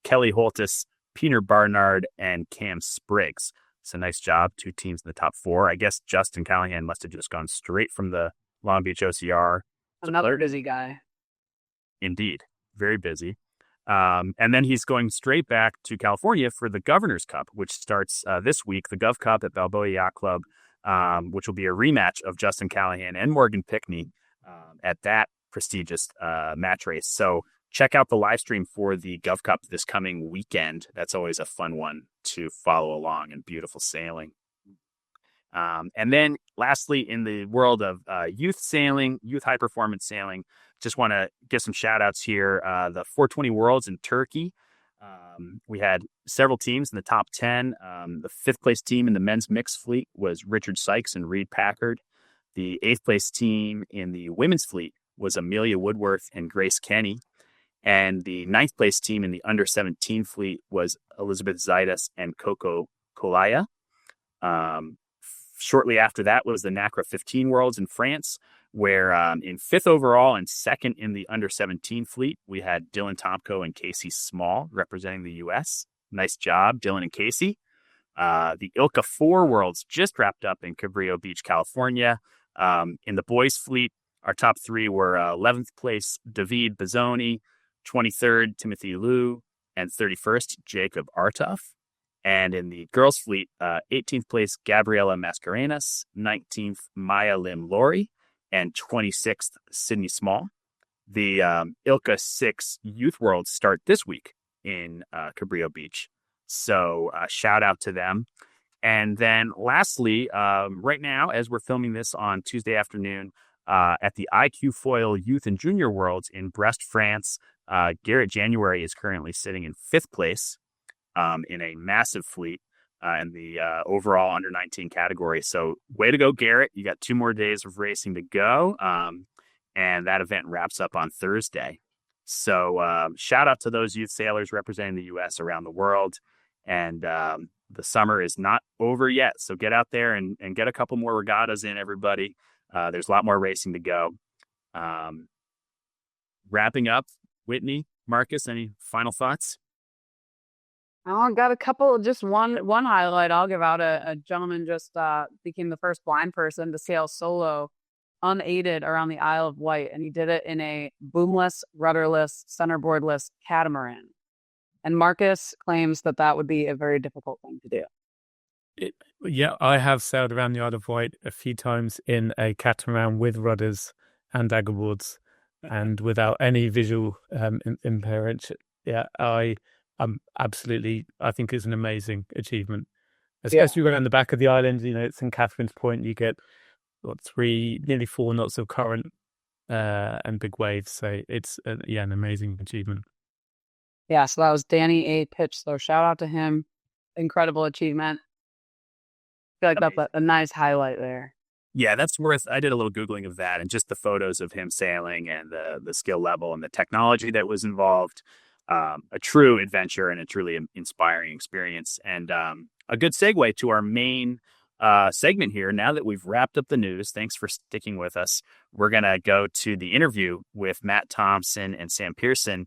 Kelly Holtis, Peter Barnard, and Cam Spriggs. So nice job. 2 teams in the top 4. I guess Justin Callahan must have just gone straight from the Long Beach OCR. Another busy guy. Indeed. Very busy. And then he's going straight back to California for the Governor's Cup, which starts this week, the Gov Cup at Balboa Yacht Club, which will be a rematch of Justin Callahan and Morgan Pickney at that prestigious match race. So check out the live stream for the Gov Cup this coming weekend. That's always a fun one to follow along, and beautiful sailing. And then lastly, in the world of youth sailing, youth high performance sailing, just want to give some shout outs here. The 420 Worlds in Turkey. We had several teams in the top 10. The 5th place team in the men's mixed fleet was Richard Sykes and Reed Packard. The 8th place team in the women's fleet was Amelia Woodworth and Grace Kenny. And the 9th place team in the under 17 fleet was Elizabeth Zaitis and Coco Colaya. Shortly after that was the NACRA 15 Worlds in France, where in 5th overall and 2nd in the under 17 fleet, we had Dylan Tomko and Casey Small representing the U.S. Nice job, Dylan and Casey. The ILCA 4 Worlds just wrapped up in Cabrillo Beach, California. In the boys fleet, our top 3 were 11th place David Bazzoni, 23rd Timothy Liu, and 31st Jacob Artoff. And in the girls' fleet, 18th place, Gabriela Mascarenas, 19th, Maya Lim Laurie, and 26th, Sydney Small. The ILCA 6 Youth Worlds start this week in Cabrillo Beach. So shout out to them. And then lastly, right now, as we're filming this on Tuesday afternoon, at the IQ Foil Youth and Junior Worlds in Brest, France, Garrett January is currently sitting in 5th place. In a massive fleet in the overall under 19 category. So way to go, Garrett. You got 2 more days of racing to go. And that event wraps up on Thursday. So shout out to those youth sailors representing the U.S. around the world. And the summer is not over yet. So get out there and get a couple more regattas in, everybody. There's a lot more racing to go. Wrapping up, Whitney, Marcus, any final thoughts? I got a couple, just one highlight I'll give out. A gentleman just became the first blind person to sail solo, unaided, around the Isle of Wight, and he did it in a boomless, rudderless, centerboardless catamaran. And Marcus claims that would be a very difficult thing to do. Yeah, I have sailed around the Isle of Wight a few times in a catamaran with rudders and dagger boards, and without any visual impairment. Yeah, I'm absolutely. I think it's an amazing achievement, especially around the back of the island. At St Catherine's Point, you get nearly 4 knots of current and big waves. So it's an amazing achievement. Yeah, so that was Danny A. Pitch. So shout out to him. Incredible achievement. I feel like that's a nice highlight there. Yeah, that's worth. I did a little Googling of that and just the photos of him sailing and the skill level and the technology that was involved. A true adventure and a truly inspiring experience. And a good segue to our main segment here. Now that we've wrapped up the news, thanks for sticking with us. We're going to go to the interview with Matt Thompson and Sam Peirson,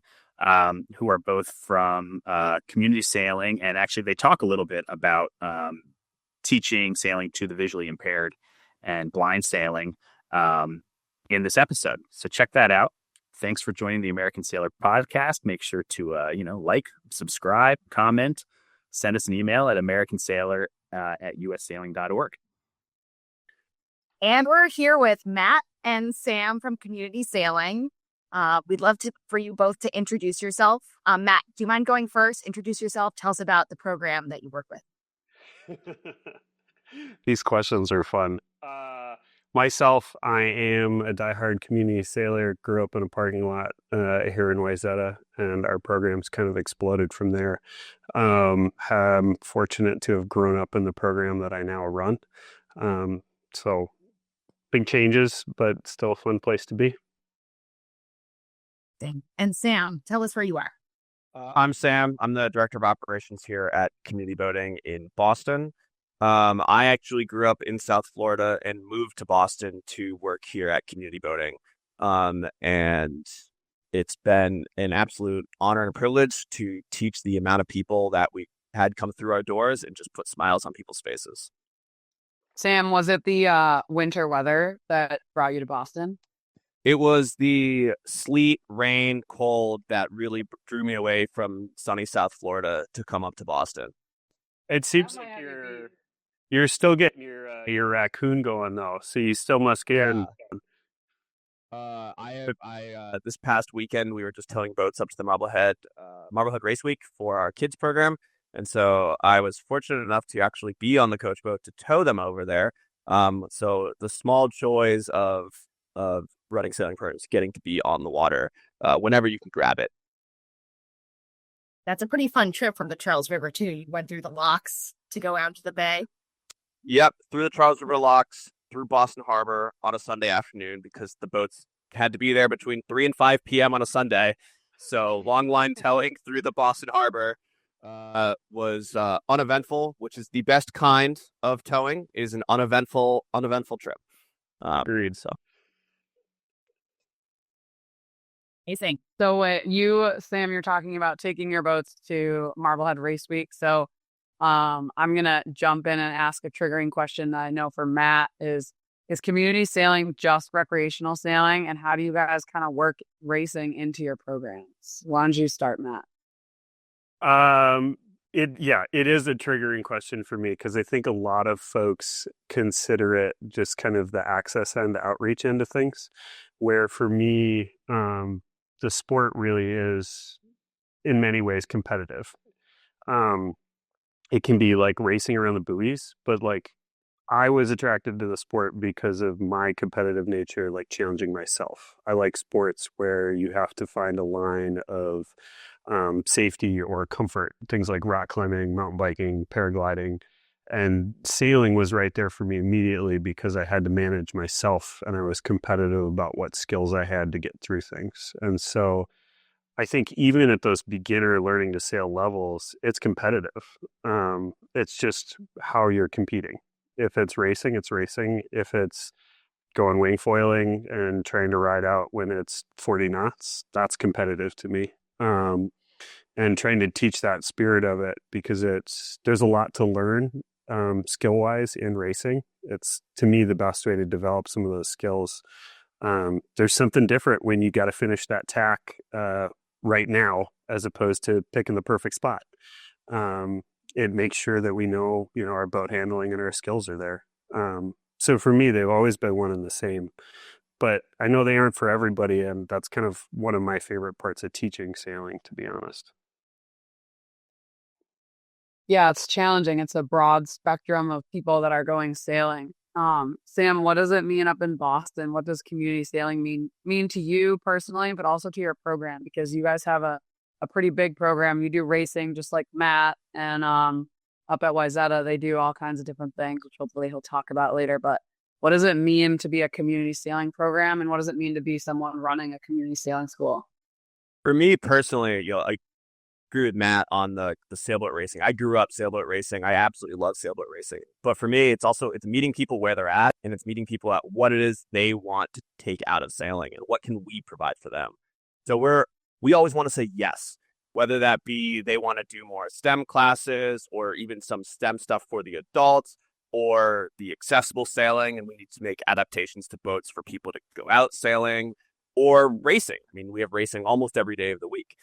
who are both from community sailing. And actually, they talk a little bit about teaching sailing to the visually impaired and blind sailing in this episode. So check that out. Thanks for joining the American Sailor podcast. Make sure to, like, subscribe, comment, send us an email at americansailor@ussailing.org. And we're here with Matt and Sam from Community Sailing. We'd love for you both to introduce yourself. Matt, do you mind going first? Introduce yourself. Tell us about the program that you work with. These questions are fun. Myself, I am a diehard community sailor, grew up in a parking lot here in Wayzata, and our program's kind of exploded from there. I'm fortunate to have grown up in the program that I now run. So big changes, but still a fun place to be. And Sam, tell us where you are. I'm Sam. I'm the director of operations here at Community Boating in Boston. I actually grew up in South Florida and moved to Boston to work here at Community Boating. And it's been an absolute honor and a privilege to teach the amount of people that we had come through our doors and just put smiles on people's faces. Sam, was it the winter weather that brought you to Boston? It was the sleet, rain, cold that really drew me away from sunny South Florida to come up to Boston. It seems like you're still getting your raccoon going though, so you still must get in. This past weekend we were just towing boats up to the Marblehead Race Week for our kids program, and so I was fortunate enough to actually be on the coach boat to tow them over there. So the small joys of running sailing programs, getting to be on the water whenever you can grab it. That's a pretty fun trip from the Charles River too. You went through the locks to go out to the bay. Yep, through the Charles River locks, through Boston Harbor on a Sunday afternoon because the boats had to be there between 3 and 5 p.m. on a Sunday. So long line towing through the Boston Harbor was uneventful, which is the best kind of towing, is an uneventful trip. Agreed. So. Amazing. So Sam, you're talking about taking your boats to Marblehead Race Week. So I'm going to jump in and ask a triggering question that I know for Matt is community sailing just recreational sailing? And how do you guys kind of work racing into your programs? Why don't you start, Matt? It is a triggering question for me because I think a lot of folks consider it just kind of the access and the outreach end of things, where for me, the sport really is in many ways competitive. It can be like racing around the buoys, but like I was attracted to the sport because of my competitive nature, like challenging myself. I like sports where you have to find a line of safety or comfort, things like rock climbing, mountain biking, paragliding, and sailing was right there for me immediately because I had to manage myself and I was competitive about what skills I had to get through things. And so I think even at those beginner learning to sail levels, it's competitive. It's just how you're competing. If it's racing, it's racing. If it's going wing foiling and trying to ride out when it's 40 knots, that's competitive to me. And trying to teach that spirit of it because there's a lot to learn skill-wise in racing. It's, to me, the best way to develop some of those skills. There's something different when you got to finish that tack right now as opposed to picking the perfect spot. it makes sure that we know, our boat handling and our skills are there. So for me, they've always been one and the same. But I know they aren't for everybody, and that's kind of one of my favorite parts of teaching sailing, to be honest. Yeah, it's challenging. It's a broad spectrum of people that are going sailing. Sam, what does it mean up in Boston? What does community sailing mean to you personally, but also to your program? Because you guys have a pretty big program. You do racing just like Matt, and up at Wayzata, they do all kinds of different things, which hopefully he'll talk about later. But what does it mean to be a community sailing program, and what does it mean to be someone running a community sailing school? For me personally, I agree with Matt on the sailboat racing. I grew up sailboat racing. I absolutely love sailboat racing. But for me, it's meeting people where they're at, and it's meeting people at what it is they want to take out of sailing and what can we provide for them. So we always want to say yes, whether that be they want to do more STEM classes or even some STEM stuff for the adults or the accessible sailing, and we need to make adaptations to boats for people to go out sailing, or racing. I mean, we have racing almost every day of the week.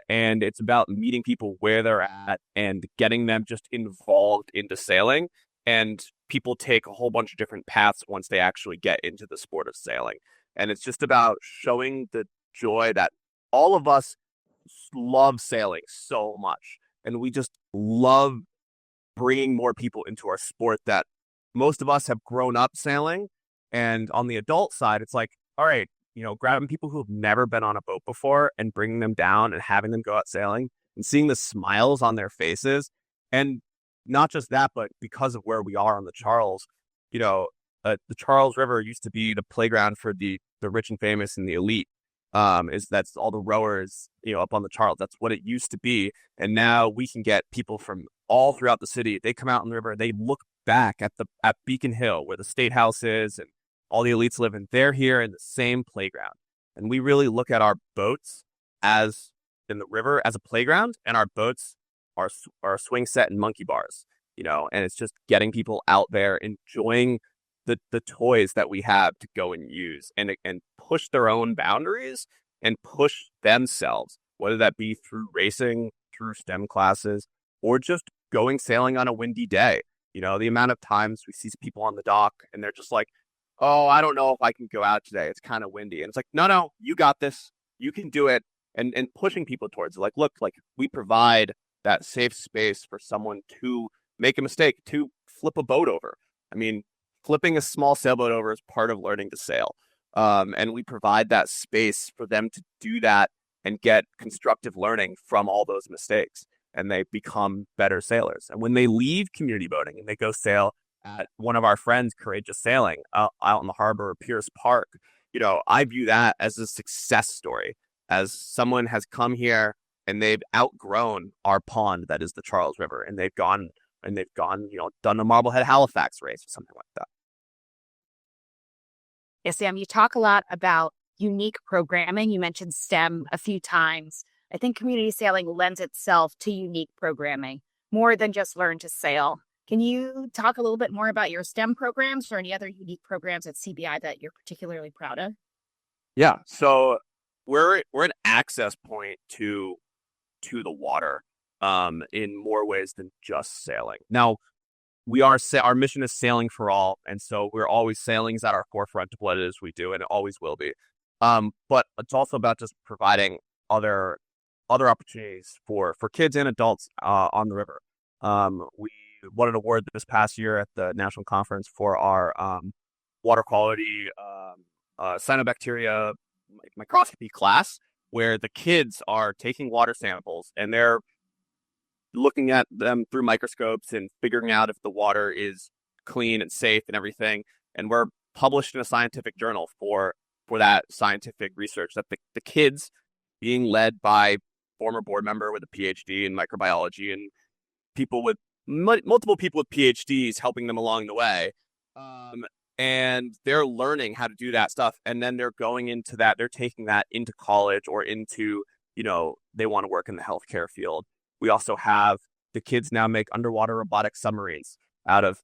And it's about meeting people where they're at and getting them just involved into sailing. And people take a whole bunch of different paths once they actually get into the sport of sailing. And it's just about showing the joy that all of us love sailing so much. And we just love bringing more people into our sport that most of us have grown up sailing. And on the adult side, it's like, all right, grabbing people who have never been on a boat before and bringing them down and having them go out sailing and seeing the smiles on their faces. And not just that, but because of where we are on the Charles, the Charles River used to be the playground for the rich and famous and the elite. That's all the rowers, up on the Charles. That's what it used to be. And now we can get people from all throughout the city. They come out on the river. They look back at Beacon Hill, where the State House is, and all the elites live in. They're here in the same playground. And we really look at our boats as in the river as a playground, and our boats are a swing set and monkey bars, and it's just getting people out there enjoying the toys that we have to go and use and push their own boundaries and push themselves, whether that be through racing, through STEM classes, or just going sailing on a windy day. The amount of times we see people on the dock and they're just like, oh, I don't know if I can go out today. It's kind of windy. And it's like, no, you got this. You can do it. And pushing people towards it. Like, look, we provide that safe space for someone to make a mistake, to flip a boat over. I mean, flipping a small sailboat over is part of learning to sail. And we provide that space for them to do that and get constructive learning from all those mistakes. And they become better sailors. And when they leave community boating and they go sail at one of our friends, Courageous Sailing, out in the harbor of Pearce Park, I view that as a success story, as someone has come here and they've outgrown our pond that is the Charles River, and they've gone, done a Marblehead Halifax race or something like that. Yes, Sam, you talk a lot about unique programming. You mentioned STEM a few times. I think community sailing lends itself to unique programming more than just learn to sail. Can you talk a little bit more about your STEM programs or any other unique programs at CBI that you're particularly proud of? Yeah, so we're an access point to the water in more ways than just sailing. Now, our mission is sailing for all, and so we're always sailing is at our forefront of what it is we do, and it always will be. But it's also about just providing other opportunities for kids and adults on the river. We won an award this past year at the national conference for our water quality cyanobacteria microscopy class, where the kids are taking water samples and they're looking at them through microscopes and figuring out if the water is clean and safe and everything. And we're published in a scientific journal for that scientific research that the kids, being led by former board member with a PhD in microbiology and people with multiple people with PhDs helping them along the way. And they're learning how to do that stuff. And then they're going into that, they're taking that into college or into, they want to work in the healthcare field. We also have the kids now make underwater robotic submarines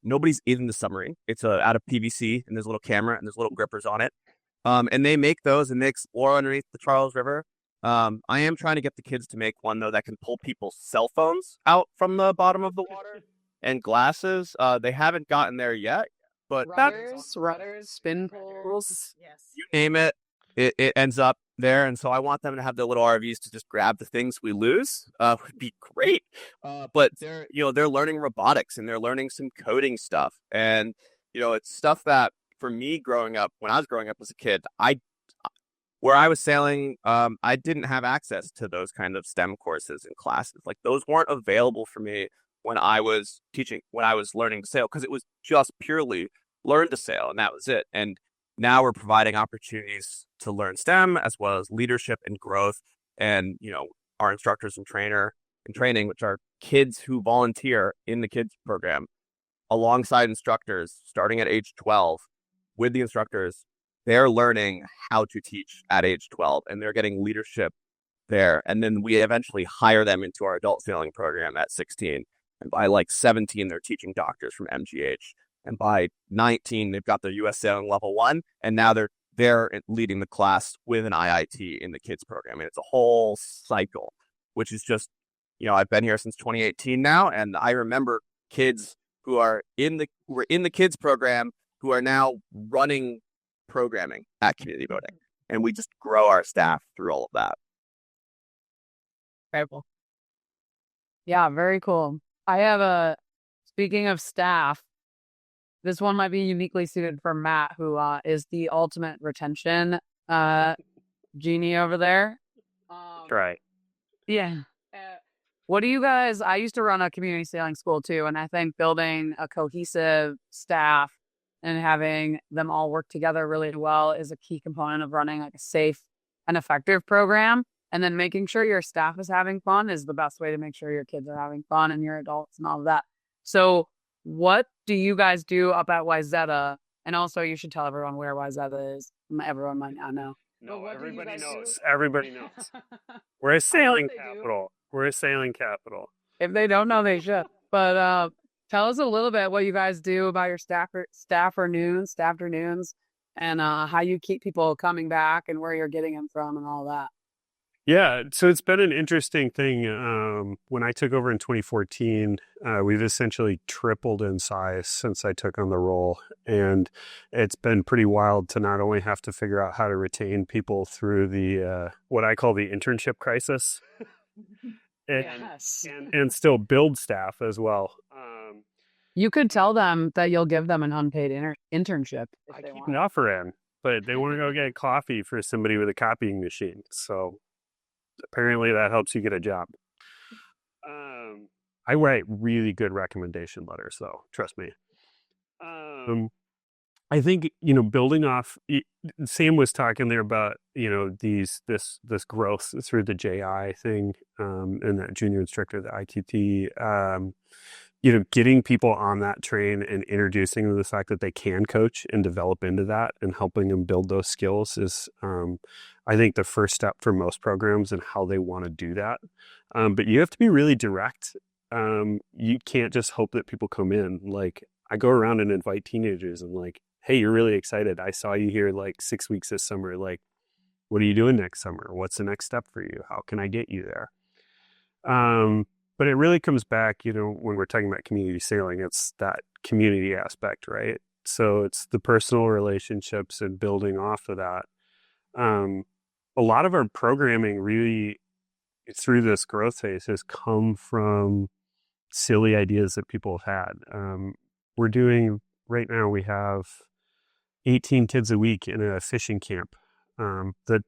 nobody's in the submarine. It's out of PVC, and there's a little camera and there's little grippers on it. And they make those and they explore underneath the Charles River. I am trying to get the kids to make one though that can pull people's cell phones out from the bottom of the water and glasses. They haven't gotten there yet, but Rudders, spin pulls. Yes. you name it, it ends up there. And so I want them to have their little RVs to just grab the things we lose. Would be great. But they're learning robotics and they're learning some coding stuff. And, it's stuff that for me growing up, when I was growing up as a kid, where I was sailing, I didn't have access to those kind of STEM courses and classes. Like those weren't available for me when I was learning to sail, because it was just purely learn to sail and that was it. And now we're providing opportunities to learn STEM as well as leadership and growth. And, our instructors and training, which are kids who volunteer in the kids program alongside instructors starting at age 12 with the instructors. They're learning how to teach at age 12 and they're getting leadership there. And then we eventually hire them into our adult sailing program at 16. And by like 17, they're teaching doctors from MGH. And by 19, they've got their US Sailing Level 1. And now they're leading the class with an IIT in the kids program. And it's a whole cycle, which is just, I've been here since 2018 now. And I remember kids who are in the kids program who are now running programming at community boating. And we just grow our staff through all of that. Incredible. Yeah, very cool. I have speaking of staff, this one might be uniquely suited for Matt, who is the ultimate retention genie over there. Right. Yeah. What do you guys, I used to run a community sailing school too, and I think building a cohesive staff and having them all work together really well is a key component of running like a safe and effective program. And then making sure your staff is having fun is the best way to make sure your kids are having fun and your adults and all of that. So what do you guys do up at Wayzata? And also you should tell everyone where Wayzata is. Everyone might not know. No, everybody knows. Everybody knows. We're a sailing capital. We're a sailing capital. If they don't know, they should. But tell us a little bit what you guys do about your staff afternoons, and how you keep people coming back and where you're getting them from and all that. Yeah, so it's been an interesting thing. When I took over in 2014, we've essentially tripled in size since I took on the role. And it's been pretty wild to not only have to figure out how to retain people through the what I call the internship crisis, and still build staff as well. You could tell them that you'll give them an unpaid internship. I keep an offer in, but they want to go get coffee for somebody with a copying machine. So apparently that helps you get a job. I write really good recommendation letters, though. Trust me. I think, building off, Sam was talking there about, this growth through the JI thing, and that junior instructor, the ITT, getting people on that train and introducing them to the fact that they can coach and develop into that and helping them build those skills is, I think, the first step for most programs and how they want to do that. But you have to be really direct. You can't just hope that people come in. Like, I go around and invite teenagers and like, hey, you're really excited. I saw you here like 6 weeks this summer. Like, what are you doing next summer? What's the next step for you? How can I get you there? But it really comes back, when we're talking about community sailing, it's that community aspect, right? So it's the personal relationships and building off of that. A lot of our programming really through this growth phase has come from silly ideas that people have had. We're doing, right now we have 18 kids a week in a fishing camp that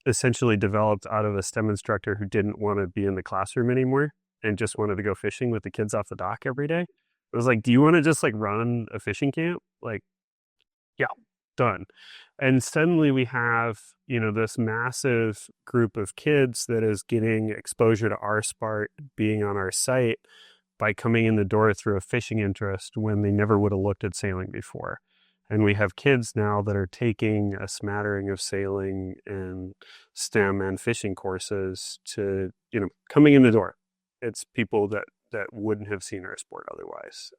essentially developed out of a STEM instructor who didn't want to be in the classroom anymore and just wanted to go fishing with the kids off the dock every day. It was like, do you want to just like run a fishing camp? Like, yeah, done. And suddenly we have, this massive group of kids that is getting exposure to our sport, being on our site by coming in the door through a fishing interest when they never would have looked at sailing before. And we have kids now that are taking a smattering of sailing and STEM and fishing courses to, coming in the door. It's people that wouldn't have seen our sport otherwise.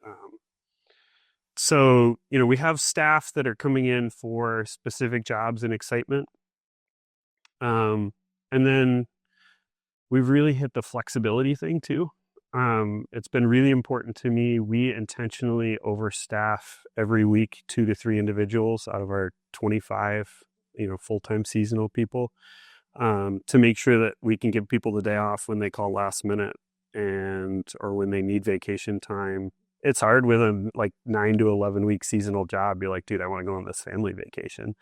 So, we have staff that are coming in for specific jobs and excitement. And then we've really hit the flexibility thing too. It's been really important to me. We intentionally overstaff every week 2 to 3 individuals out of our 25, full-time seasonal people, to make sure that we can give people the day off when they call last minute or when they need vacation time. It's hard with a 9 to 11 week seasonal job. You're like, dude, I want to go on this family vacation.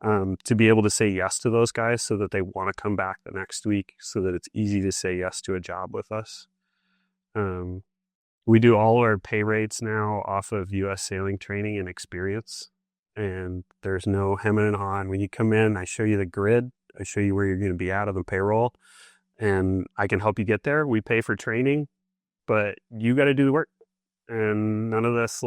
To be able to say yes to those guys so that they want to come back the next week, so that it's easy to say yes to a job with us. We do all our pay rates now off of U.S. sailing training and experience, and there's no hemming and hawing. When you come in, I show you the grid. I show you where you're going to be out of the payroll, and I can help you get there. We pay for training, but you got to do the work, and none of this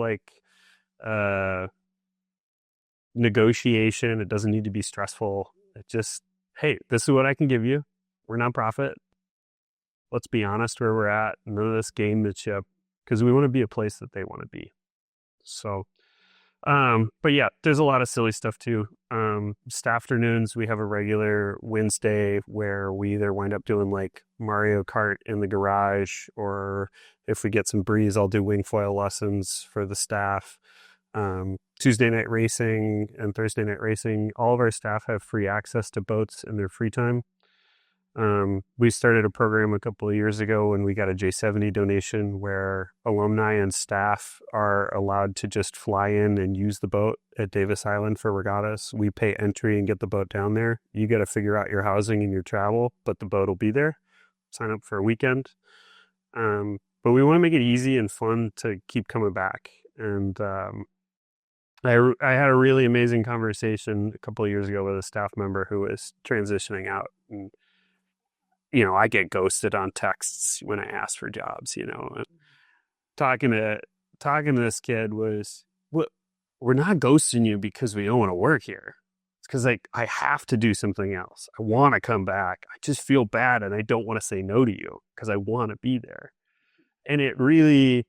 negotiation. It doesn't need to be stressful. It just, hey, this is what I can give you. We're nonprofit. Let's be honest where we're at. None of this gamemanship, because we want to be a place that they want to be. So, but yeah, there's a lot of silly stuff too. Staff afternoons, we have a regular Wednesday where we either wind up doing Mario Kart in the garage, or if we get some breeze, I'll do wing foil lessons for the staff. Tuesday night racing and Thursday night racing, all of our staff have free access to boats in their free time. We started a program a couple of years ago when we got a J70 donation where alumni and staff are allowed to just fly in and use the boat at Davis Island for regattas. We pay entry and get the boat down there. You got to figure out your housing and your travel, but the boat will be there. Sign up for a weekend. But we want to make it easy and fun to keep coming back. And I had a really amazing conversation a couple of years ago with a staff member who was transitioning out. And, I get ghosted on texts when I ask for jobs, And talking to this kid was, we're not ghosting you because we don't want to work here. It's because I have to do something else. I want to come back. I just feel bad and I don't want to say no to you because I want to be there. And it really,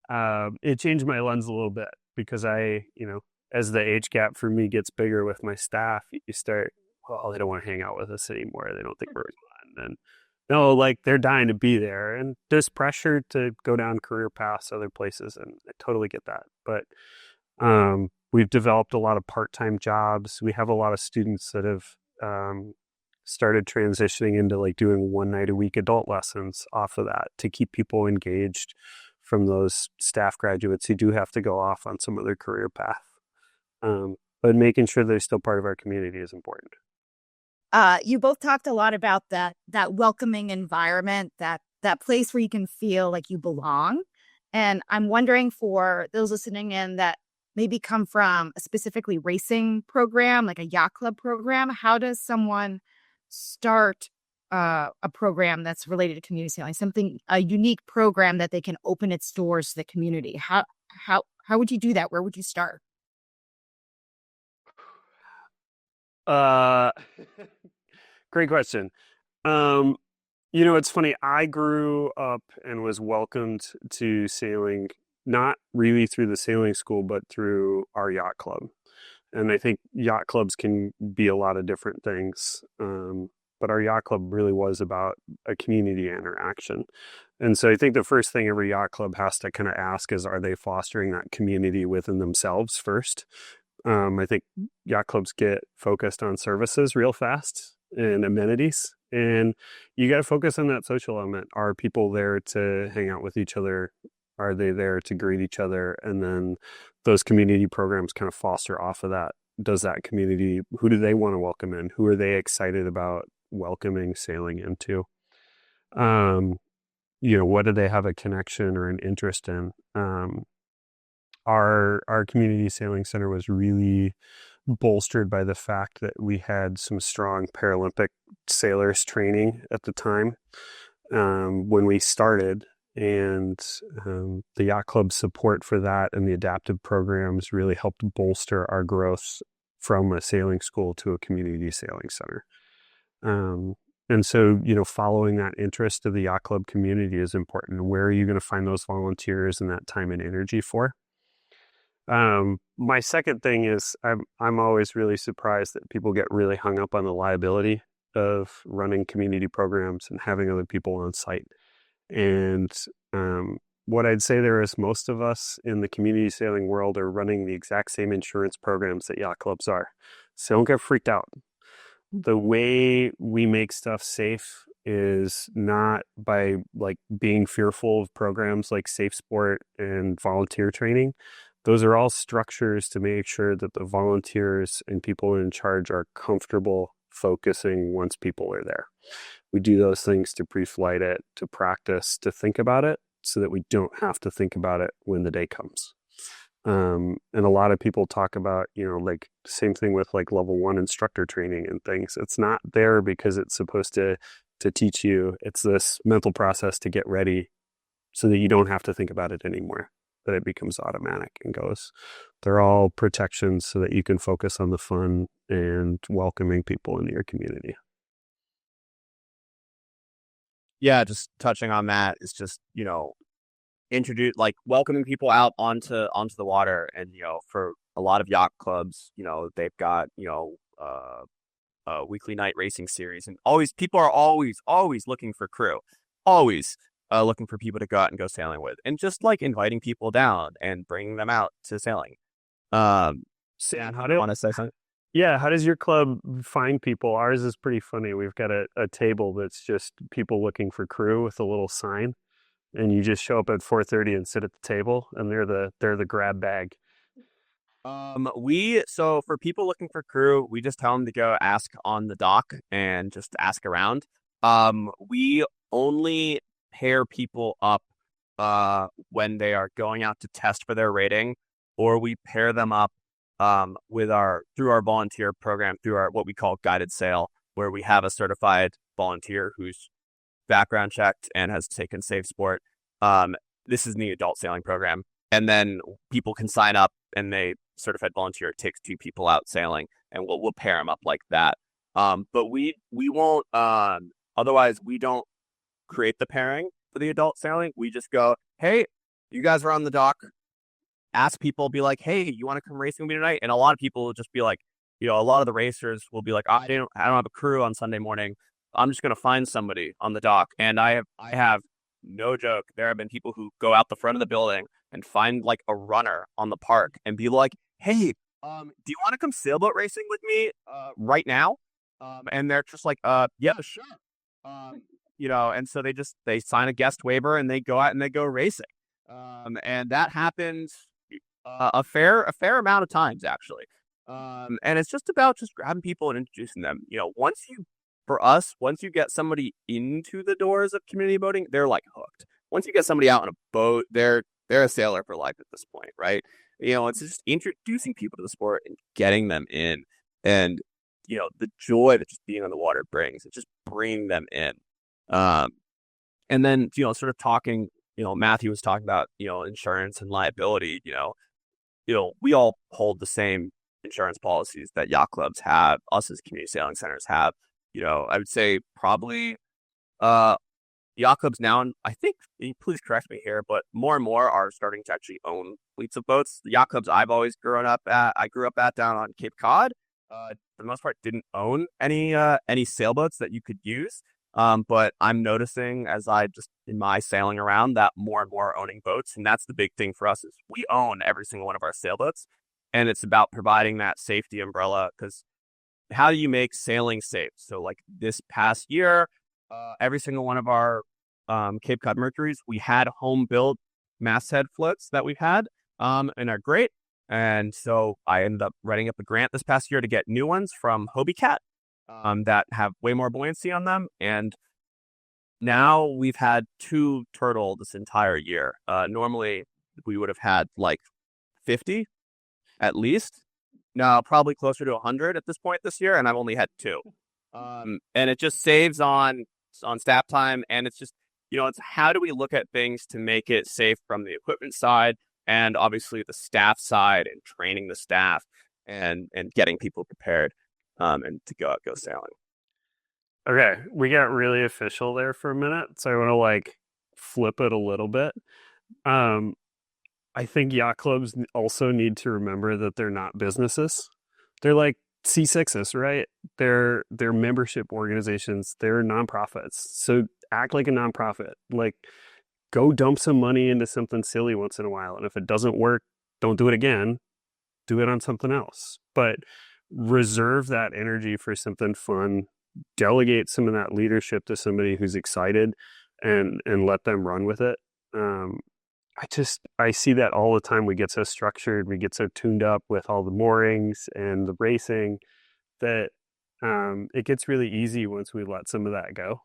it changed my lens a little bit, because as the age gap for me gets bigger with my staff, you start, they don't want to hang out with us anymore. They don't think we're fun. And no, they're dying to be there. And there's pressure to go down career paths other places, and I totally get that. But we've developed a lot of part-time jobs. We have a lot of students that have started transitioning into doing 1 night a week adult lessons off of that to keep people engaged from those staff graduates who do have to go off on some other career path. But making sure they're still part of our community is important. You both talked a lot about that welcoming environment, that place where you can feel like you belong. And I'm wondering, for those listening in that maybe come from a specifically racing program, like a yacht club program, how does someone start a program that's related to community sailing, a unique program that they can open its doors to the community? How would you do that? Where would you start? Great question. It's funny. I grew up and was welcomed to sailing, not really through the sailing school, but through our yacht club. And I think yacht clubs can be a lot of different things. But our yacht club really was about a community interaction. And so I think the first thing every yacht club has to kind of ask is, are they fostering that community within themselves first? I think yacht clubs get focused on services real fast and amenities, and you got to focus on that social element. Are people there to hang out with each other? Are they there to greet each other? And then those community programs kind of foster off of that. Does that community, who do they want to welcome in? Who are they excited about welcoming sailing into? What do they have a connection or an interest in? Our community sailing center was really bolstered by the fact that we had some strong Paralympic sailors training at the time when we started, and the yacht club support for that and the adaptive programs really helped bolster our growth from a sailing school to a community sailing center. And so, following that interest of the yacht club community is important. Where are you going to find those volunteers and that time and energy for? My second thing is I'm always really surprised that people get really hung up on the liability of running community programs and having other people on site. And what I'd say there is most of us in the community sailing world are running the exact same insurance programs that yacht clubs are. So don't get freaked out. The way we make stuff safe is not by like being fearful of programs like Safe Sport and volunteer training. Those are all structures to make sure that the volunteers and people in charge are comfortable focusing once people are there. We do those things to pre-flight it, to practice, to think about it, so that we don't have to think about it when the day comes. And a lot of people talk about, like same thing with like level 1 instructor training and things. It's not there because it's supposed to teach you. It's this mental process to get ready so that you don't have to think about it anymore, that it becomes automatic and goes. They're all protections so that you can focus on the fun and welcoming people into your community. Yeah, just touching on that is just, introduce like welcoming people out onto the water. And for a lot of yacht clubs, they've got a weekly night racing series, and people are always looking for crew, always looking for people to go out and go sailing with, and just like inviting people down and bringing them out to sailing. Sam, how do you want to say something? Yeah, how does your club find people? Ours is pretty funny. We've got a table that's just people looking for crew with a little sign, and you just show up at 4:30 and sit at the table, and they're the grab bag. So for people looking for crew, we just tell them to go ask on the dock and just ask around. We only pair people up when they are going out to test for their rating, or we pair them up through our volunteer program, through our what we call guided sail, where we have a certified volunteer who's background checked and has taken Safe Sport. This is in the adult sailing program, and then people can sign up, and they certified volunteer takes 2 people out sailing, and we'll pair them up like that. But we won't. Otherwise, we don't create the pairing for the adult sailing. We just go, hey, you guys are on the dock. Ask people, be like, hey, you want to come racing with me tonight? And a lot of people will just be like, a lot of the racers will be like, I don't have a crew on Sunday morning. I'm just going to find somebody on the dock. And I have no joke. There have been people who go out the front of the building and find like a runner on the park and be like, hey, do you want to come sailboat racing with me right now? And they're just like, yeah, sure. And so they sign a guest waiver and they go out and they go racing. And that happens a fair amount of times, actually. And it's just about just grabbing people and introducing them. Once you get somebody into the doors of community boating, they're like hooked. Once you get somebody out on a boat, they're a sailor for life at this point, right? It's just introducing people to the sport and getting them in, and the joy that just being on the water brings, and just bringing them in. And then sort of talking. Matthew was talking about insurance and liability. We all hold the same insurance policies that yacht clubs have, us as community sailing centers have. I would say probably yacht clubs now, and I think, please correct me here, but more and more are starting to actually own fleets of boats. The yacht clubs I've always grown up at, down on Cape Cod, for the most part didn't own any sailboats that you could use. But I'm noticing as I just in my sailing around that more and more are owning boats. And that's the big thing for us is we own every single one of our sailboats. And it's about providing that safety umbrella, because how do you make sailing safe? So like this past year, every single one of our Cape Cod Mercuries, we had home built masthead floats that we've had and are great. And so I ended up writing up a grant this past year to get new ones from Hobie Cat. That have way more buoyancy on them. And now we've had 2 turtle this entire year. Normally we would have had like 50 at least. No, probably closer to 100 at this point this year. And I've only had 2. And it just saves on staff time. And it's just, it's how do we look at things to make it safe from the equipment side and obviously the staff side, and training the staff and getting people prepared. And to go sailing. Okay, we got really official there for a minute, so I want to flip it a little bit. I think yacht clubs also need to remember that they're not businesses. They're like C6s, right? They're membership organizations. They're nonprofits. So act like a nonprofit. Like, go dump some money into something silly once in a while. And if it doesn't work, don't do it again. Do it on something else. But reserve that energy for something fun. Delegate some of that leadership to somebody who's excited, and let them run with it. I see that all the time. We get so structured, we get so tuned up with all the moorings and the racing that it gets really easy once we let some of that go.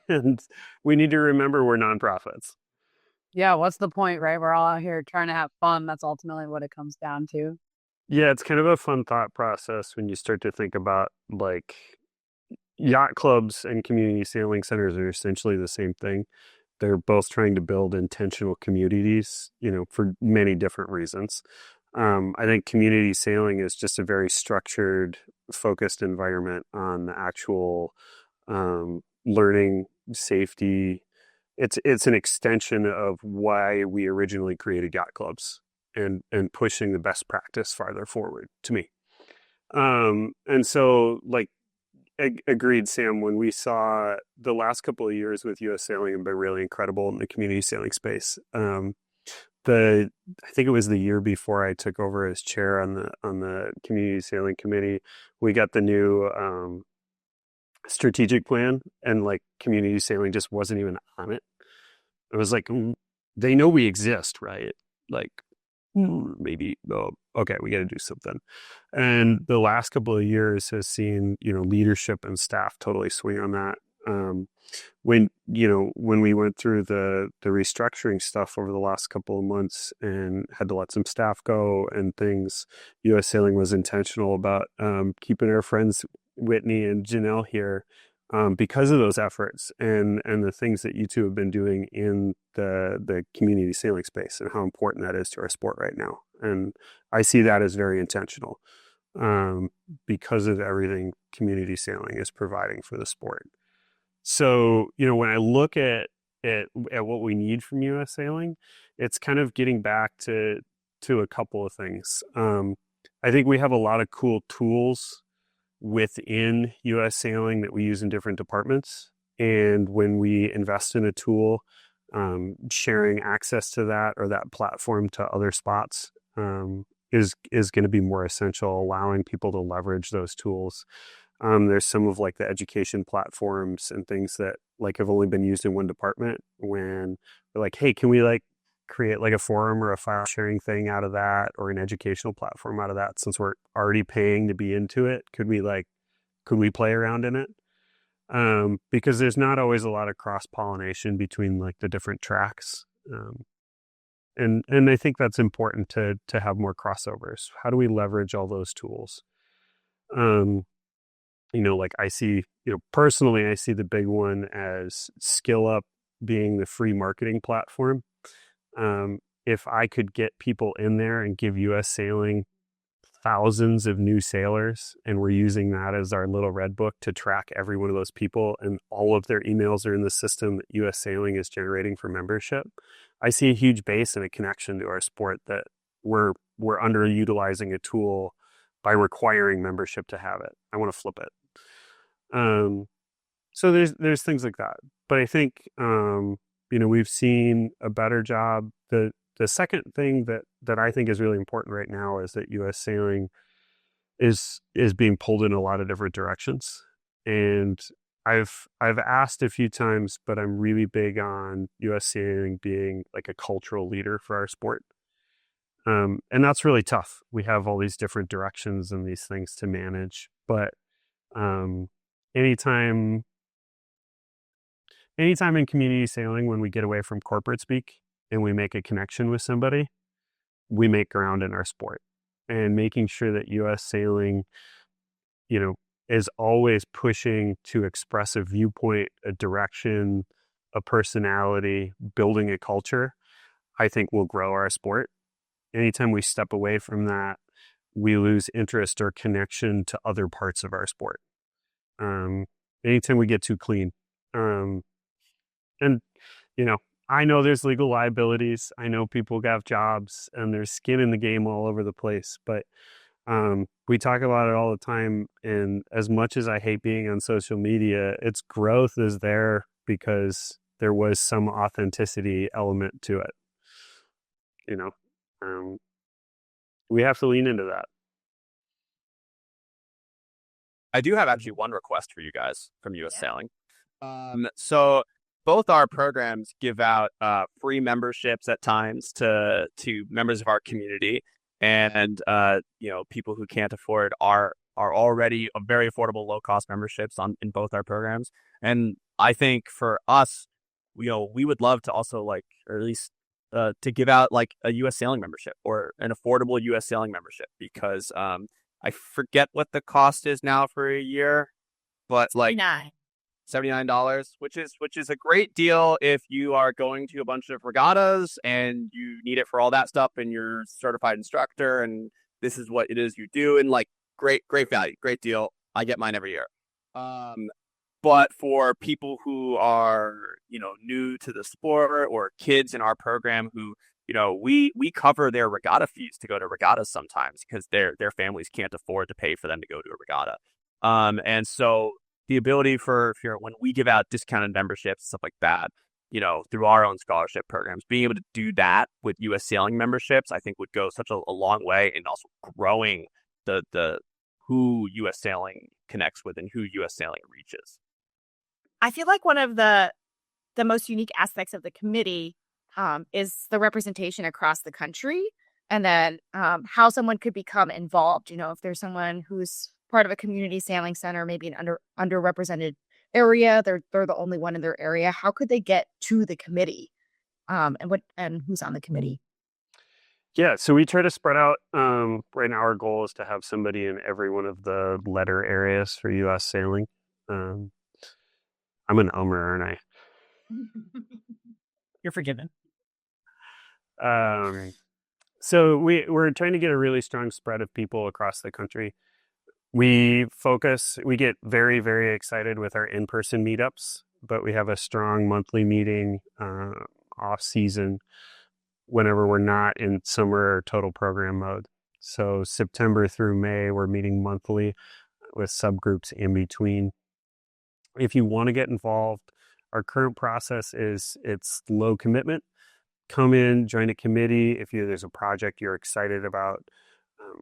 And we need to remember we're nonprofits. Yeah, what's the point, right? We're all out here trying to have fun. That's ultimately what it comes down to. Yeah, it's kind of a fun thought process when you start to think about, like, yacht clubs and community sailing centers are essentially the same thing. They're both trying to build intentional communities, for many different reasons. I think community sailing is just a very structured, focused environment on the actual learning, safety. It's an extension of why we originally created yacht clubs, and pushing the best practice farther forward, to me. And so, like, agreed, Sam. When we saw the last couple of years with U.S. Sailing have been really incredible in the community sailing space. I think it was the year before I took over as chair on the community sailing committee, we got the new strategic plan, and like community sailing just wasn't even on it. It was like, they know we exist, right? Like, maybe, oh, okay, we got to do something. And the last couple of years has seen, leadership and staff totally swing on that. When we went through the restructuring stuff over the last couple of months and had to let some staff go and things, U.S. Sailing was intentional about keeping our friends Whitney and Janel here, because of those efforts and the things that you two have been doing in the community sailing space, and how important that is to our sport right now. And I see that as very intentional, because of everything community sailing is providing for the sport. So, when I look at what we need from U.S. Sailing, it's kind of getting back to a couple of things. I think we have a lot of cool tools within U.S. Sailing that we use in different departments. And when we invest in a tool, sharing access to that or that platform to other spots is going to be more essential, allowing people to leverage those tools. There's some of like the education platforms and things that like have only been used in one department, when we're like, hey, can we like create like a forum or a file sharing thing out of that, or an educational platform out of that? Since we're already paying to be into it, could we play around in it? Because there's not always a lot of cross-pollination between like the different tracks. And I think that's important to have more crossovers. How do we leverage all those tools? Like I see, personally, I see the big one as Skill Up being the free marketing platform. If I could get people in there and give U.S. Sailing thousands of new sailors, and we're using that as our little red book to track every one of those people, and all of their emails are in the system that U.S. Sailing is generating for membership, I see a huge base and a connection to our sport that we're underutilizing a tool by requiring membership to have it. I want to flip it. So there's things like that. But I think we've seen a better job. The second thing that I think is really important right now is that U.S. Sailing is being pulled in a lot of different directions. And I've asked a few times, but I'm really big on U.S. Sailing being like a cultural leader for our sport. And that's really tough. We have all these different directions and these things to manage. But anytime in community sailing, when we get away from corporate speak and we make a connection with somebody, we make ground in our sport. And making sure that U.S. Sailing, is always pushing to express a viewpoint, a direction, a personality, building a culture, I think will grow our sport. Anytime we step away from that, we lose interest or connection to other parts of our sport. Anytime we get too clean. And, I know there's legal liabilities. I know people have jobs and there's skin in the game all over the place. But We talk about it all the time, and as much as I hate being on social media, its growth is there because there was some authenticity element to it. We have to lean into that. I do have actually one request for you guys from US Sailing. So both our programs give out free memberships at times to members of our community, and people who can't afford are already a very affordable low cost memberships in both our programs. And I think for us, we would love to also or at least to give out like a US Sailing membership or an affordable US Sailing membership, because I forget what the cost is now for a year, but like $79, which is a great deal if you are going to a bunch of regattas and you need it for all that stuff and you're a certified instructor and this is what it is you do, and like great value, great deal. I get mine every year. But for people who are, new to the sport or kids in our program who, we cover their regatta fees to go to regattas sometimes because their families can't afford to pay for them to go to a regatta. And so the ability for when we give out discounted memberships, stuff like that, through our own scholarship programs, being able to do that with US Sailing memberships, I think would go such a long way in also growing the who US Sailing connects with and who US Sailing reaches. I feel like one of the most unique aspects of the committee is the representation across the country, and then how someone could become involved. If there's someone who's part of a community sailing center, maybe an underrepresented area, they're the only one in their area. How could they get to the committee? And who's on the committee? Yeah, so we try to spread out. Right now, our goal is to have somebody in every one of the letter areas for US Sailing. I'm an Elmer, aren't I? You're forgiven. So we're trying to get a really strong spread of people across the country. We get very, very excited with our in-person meetups, but we have a strong monthly meeting off season whenever we're not in summer or total program mode. So September through May, we're meeting monthly with subgroups in between. If you want to get involved, our current process is it's low commitment. Come in, join a committee. If there's a project you're excited about,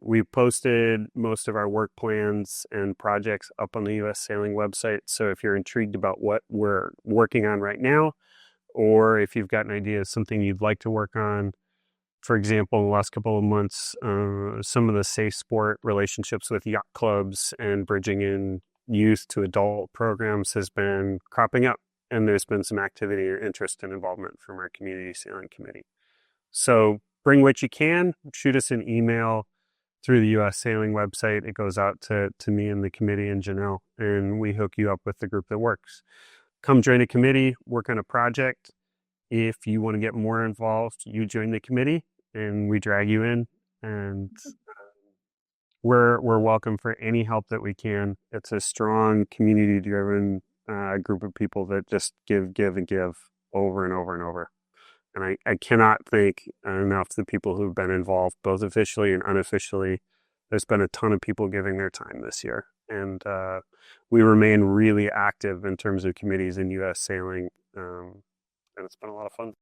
we've posted most of our work plans and projects up on the US Sailing website. So if you're intrigued about what we're working on right now, or if you've got an idea of something you'd like to work on, for example, in the last couple of months, some of the safe sport relationships with yacht clubs and bridging in youth to adult programs has been cropping up. And there's been some activity or interest and involvement from our community sailing committee. So bring what you can, shoot us an email through the US Sailing website. It goes out to me and the committee and Janel, and we hook you up with the group that works. Come join a committee, work on a project. If you want to get more involved, you join the committee and we drag you in, and we're welcome for any help that we can. It's a strong community-driven group of people that just give and give over and over and over. And I cannot thank enough the people who've been involved, both officially and unofficially. There's been a ton of people giving their time this year. And we remain really active in terms of committees in US Sailing. And it's been a lot of fun.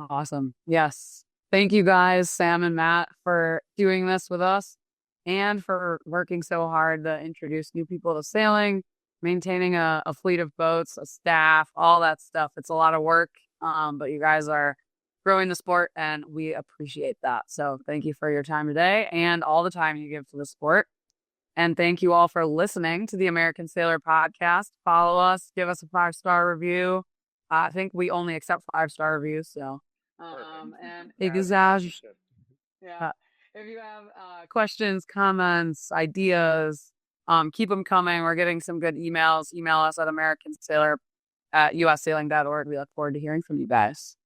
Awesome. Yes. Thank you guys, Sam and Matt, for doing this with us and for working so hard to introduce new people to sailing, maintaining a fleet of boats, a staff, all that stuff. It's a lot of work, but you guys are growing the sport and we appreciate that. So thank you for your time today and all the time you give to the sport. And thank you all for listening to the American Sailor Podcast. Follow us, give us a 5-star review. I think we only accept 5-star reviews. So, and yeah. If you have questions, comments, ideas, keep them coming. We're getting some good emails. Email us at americansailor@ussailing.org. We look forward to hearing from you guys.